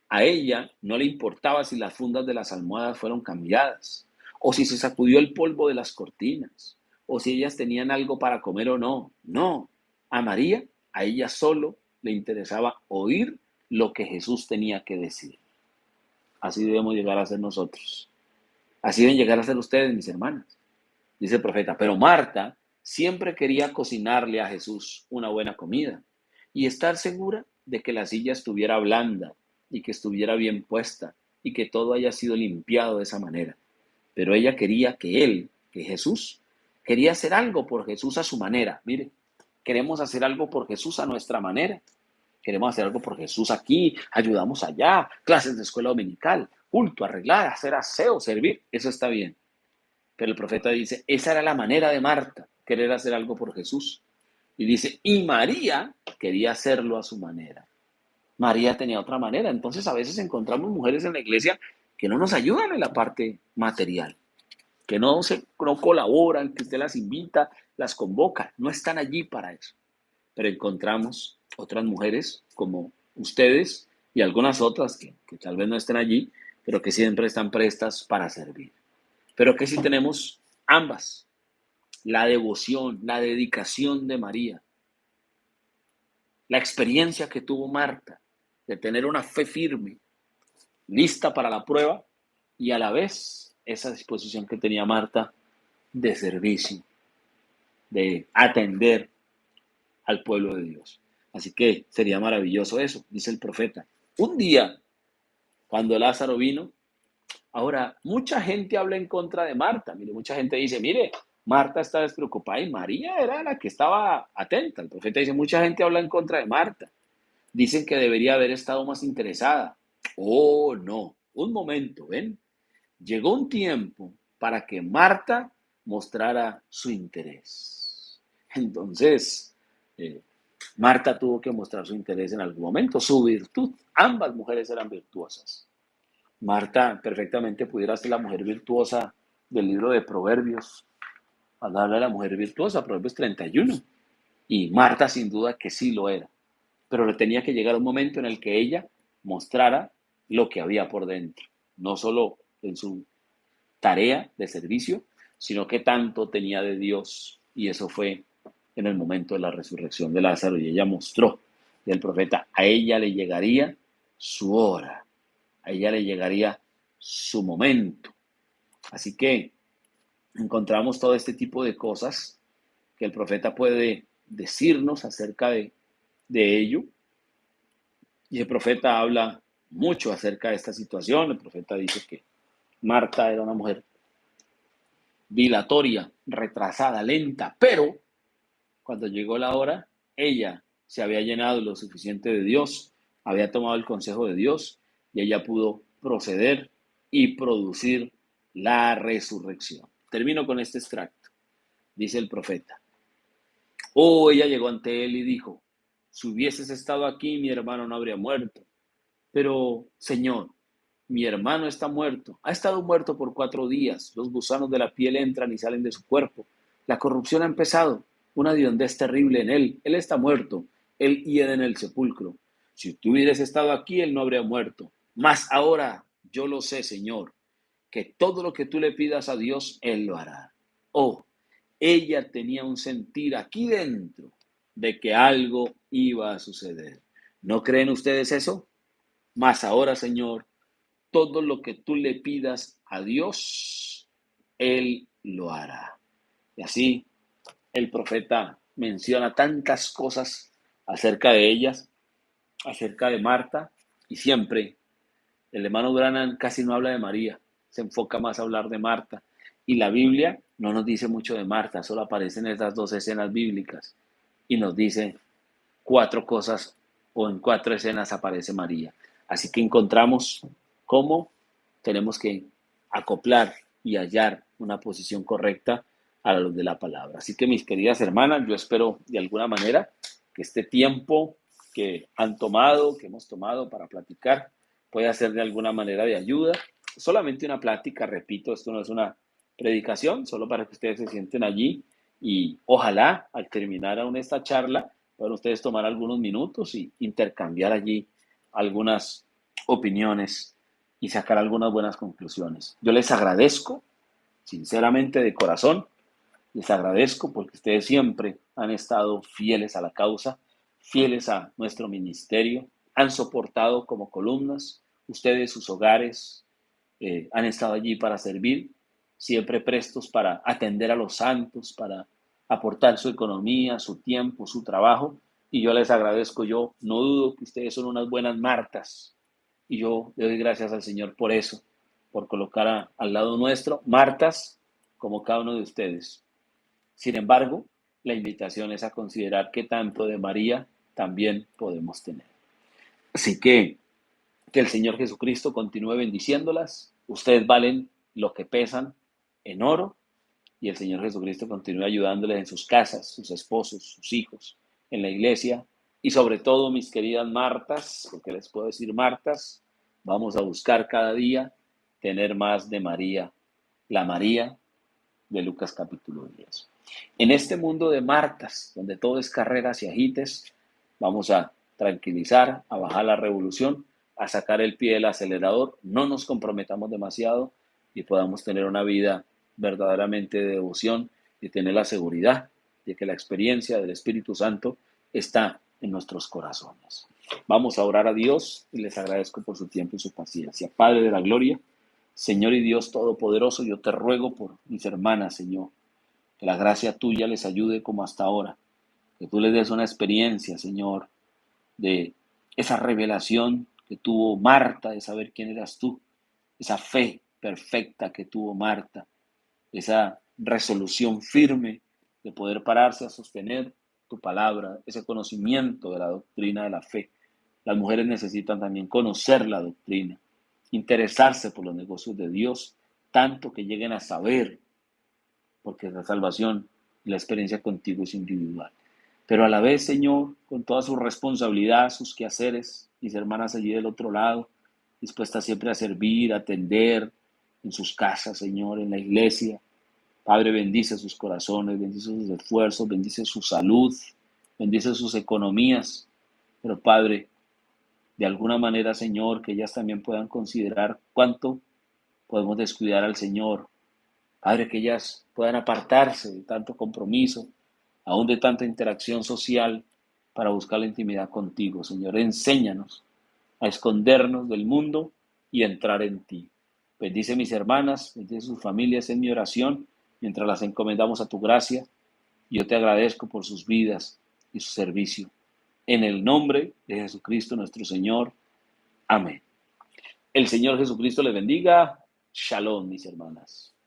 A ella no le importaba si las fundas de las almohadas fueron cambiadas, o si se sacudió el polvo de las cortinas, o si ellas tenían algo para comer o no. No, a María, a ella solo le interesaba oír lo que Jesús tenía que decir. Así debemos llegar a ser nosotros. Así deben llegar a ser ustedes, mis hermanas. Dice el profeta, pero Marta siempre quería cocinarle a Jesús una buena comida y estar segura de que la silla estuviera blanda y que estuviera bien puesta y que todo haya sido limpiado de esa manera. Pero ella quería que Jesús, quería hacer algo por Jesús a su manera. Mire, queremos hacer algo por Jesús a nuestra manera. Queremos hacer algo por Jesús aquí, ayudamos allá, clases de escuela dominical, culto, arreglar, hacer aseo, servir. Eso está bien. Pero el profeta dice, esa era la manera de Marta, querer hacer algo por Jesús. Y dice, y María quería hacerlo a su manera. María tenía otra manera. Entonces a veces encontramos mujeres en la iglesia que no nos ayudan en la parte material, que no colaboran, que usted las invita, las convoca, no están allí para eso. Pero encontramos otras mujeres como ustedes y algunas otras que tal vez no estén allí, pero que siempre están prestas para servir. Pero que si tenemos ambas, la devoción, la dedicación de María, la experiencia que tuvo Marta de tener una fe firme, lista para la prueba y a la vez esa disposición que tenía Marta de servicio, de atender al pueblo de Dios. Así que sería maravilloso eso, dice el profeta. Un día, cuando Lázaro vino, ahora, mucha gente habla en contra de Marta. Mire, mucha gente dice, mire, Marta está despreocupada y María era la que estaba atenta. El profeta dice, mucha gente habla en contra de Marta. Dicen que debería haber estado más interesada. Oh, no. Un momento, ¿ven? Llegó un tiempo para que Marta mostrara su interés. Entonces, eh, Marta tuvo que mostrar su interés en algún momento, su virtud. Ambas mujeres eran virtuosas. Marta perfectamente pudiera ser la mujer virtuosa del libro de Proverbios, hablarle a la mujer virtuosa, Proverbios 31. Y Marta sin duda que sí lo era, pero le tenía que llegar un momento en el que ella mostrara lo que había por dentro, no solo en su tarea de servicio, sino que tanto tenía de Dios. Y eso fue en el momento de la resurrección de Lázaro y ella mostró, y el profeta, a ella le llegaría su hora, a ella le llegaría su momento. Así que encontramos todo este tipo de cosas que el profeta puede decirnos acerca de ello. Y el profeta habla mucho acerca de esta situación. El profeta dice que Marta era una mujer dilatoria, retrasada, lenta, pero cuando llegó la hora, ella se había llenado lo suficiente de Dios, había tomado el consejo de Dios y ella pudo proceder y producir la resurrección. Termino con este extracto. Dice el profeta: oh, ella llegó ante él y dijo: si hubieses estado aquí, mi hermano no habría muerto. Pero, Señor, mi hermano está muerto. Ha estado muerto por 4 días. Los gusanos de la piel entran y salen de su cuerpo. La corrupción ha empezado. Una hediondez terrible en él. Él está muerto. Él hiede en el sepulcro. Si tú hubieras estado aquí, él no habría muerto. Mas ahora yo lo sé, Señor, que todo lo que tú le pidas a Dios, él lo hará. Oh, ella tenía un sentir aquí dentro de que algo iba a suceder. ¿No creen ustedes eso? Mas ahora, Señor, todo lo que tú le pidas a Dios, Él lo hará. Y así el profeta menciona tantas cosas acerca de ellas, acerca de Marta, y siempre el hermano Branham casi no habla de María, se enfoca más a hablar de Marta. Y la Biblia no nos dice mucho de Marta, solo aparecen estas 2 escenas bíblicas y nos dice 4 cosas, o en 4 escenas aparece María. Así que encontramos cómo tenemos que acoplar y hallar una posición correcta a la luz de la palabra. Así que mis queridas hermanas, yo espero de alguna manera que este tiempo que han tomado, que hemos tomado para platicar, pueda ser de alguna manera de ayuda. Solamente una plática, repito, esto no es una predicación, solo para que ustedes se sienten allí y ojalá al terminar aún esta charla puedan ustedes tomar algunos minutos y intercambiar allí algunas opiniones y sacar algunas buenas conclusiones. Yo les agradezco, sinceramente, de corazón, les agradezco porque ustedes siempre han estado fieles a la causa, fieles a nuestro ministerio, han soportado como columnas, ustedes, sus hogares, han estado allí para servir, siempre prestos para atender a los santos, para aportar su economía, su tiempo, su trabajo. Y yo les agradezco, yo no dudo que ustedes son unas buenas Martas. Y yo le doy gracias al Señor por eso, por colocar al lado nuestro Martas como cada uno de ustedes. Sin embargo, la invitación es a considerar qué tanto de María también podemos tener. Así que el Señor Jesucristo continúe bendiciéndolas. Ustedes valen lo que pesan en oro y el Señor Jesucristo continúe ayudándoles en sus casas, sus esposos, sus hijos, en la iglesia y sobre todo, mis queridas Martas, porque les puedo decir Martas, vamos a buscar cada día tener más de María, la María de Lucas capítulo 10. En este mundo de Martas, donde todo es carreras y agites, vamos a tranquilizar, a bajar la revolución, a sacar el pie del acelerador, no nos comprometamos demasiado y podamos tener una vida verdaderamente de devoción y tener la seguridad de que la experiencia del Espíritu Santo está en nuestros corazones. Vamos a orar a Dios y les agradezco por su tiempo y su paciencia. Padre de la gloria, Señor y Dios Todopoderoso, yo te ruego por mis hermanas, Señor, que la gracia tuya les ayude como hasta ahora, que tú les des una experiencia, Señor, de esa revelación que tuvo Marta, de saber quién eras tú, esa fe perfecta que tuvo Marta, esa resolución firme de poder pararse a sostener tu palabra, ese conocimiento de la doctrina de la fe. Las mujeres necesitan también conocer la doctrina, interesarse por los negocios de Dios, tanto que lleguen a saber, porque la salvación y la experiencia contigo es individual. Pero a la vez, Señor, con toda su responsabilidad, sus quehaceres, mis hermanas allí del otro lado, dispuestas siempre a servir, a atender en sus casas, Señor, en la iglesia. Padre, bendice sus corazones, bendice sus esfuerzos, bendice su salud, bendice sus economías. Pero Padre, de alguna manera, Señor, que ellas también puedan considerar cuánto podemos descuidar al Señor. Padre, que ellas puedan apartarse de tanto compromiso, aún de tanta interacción social, para buscar la intimidad contigo. Señor, enséñanos a escondernos del mundo y entrar en ti. Bendice mis hermanas, bendice sus familias en mi oración, mientras las encomendamos a tu gracia. Yo te agradezco por sus vidas y su servicio. En el nombre de Jesucristo nuestro Señor. Amén. El Señor Jesucristo les bendiga. Shalom, mis hermanas.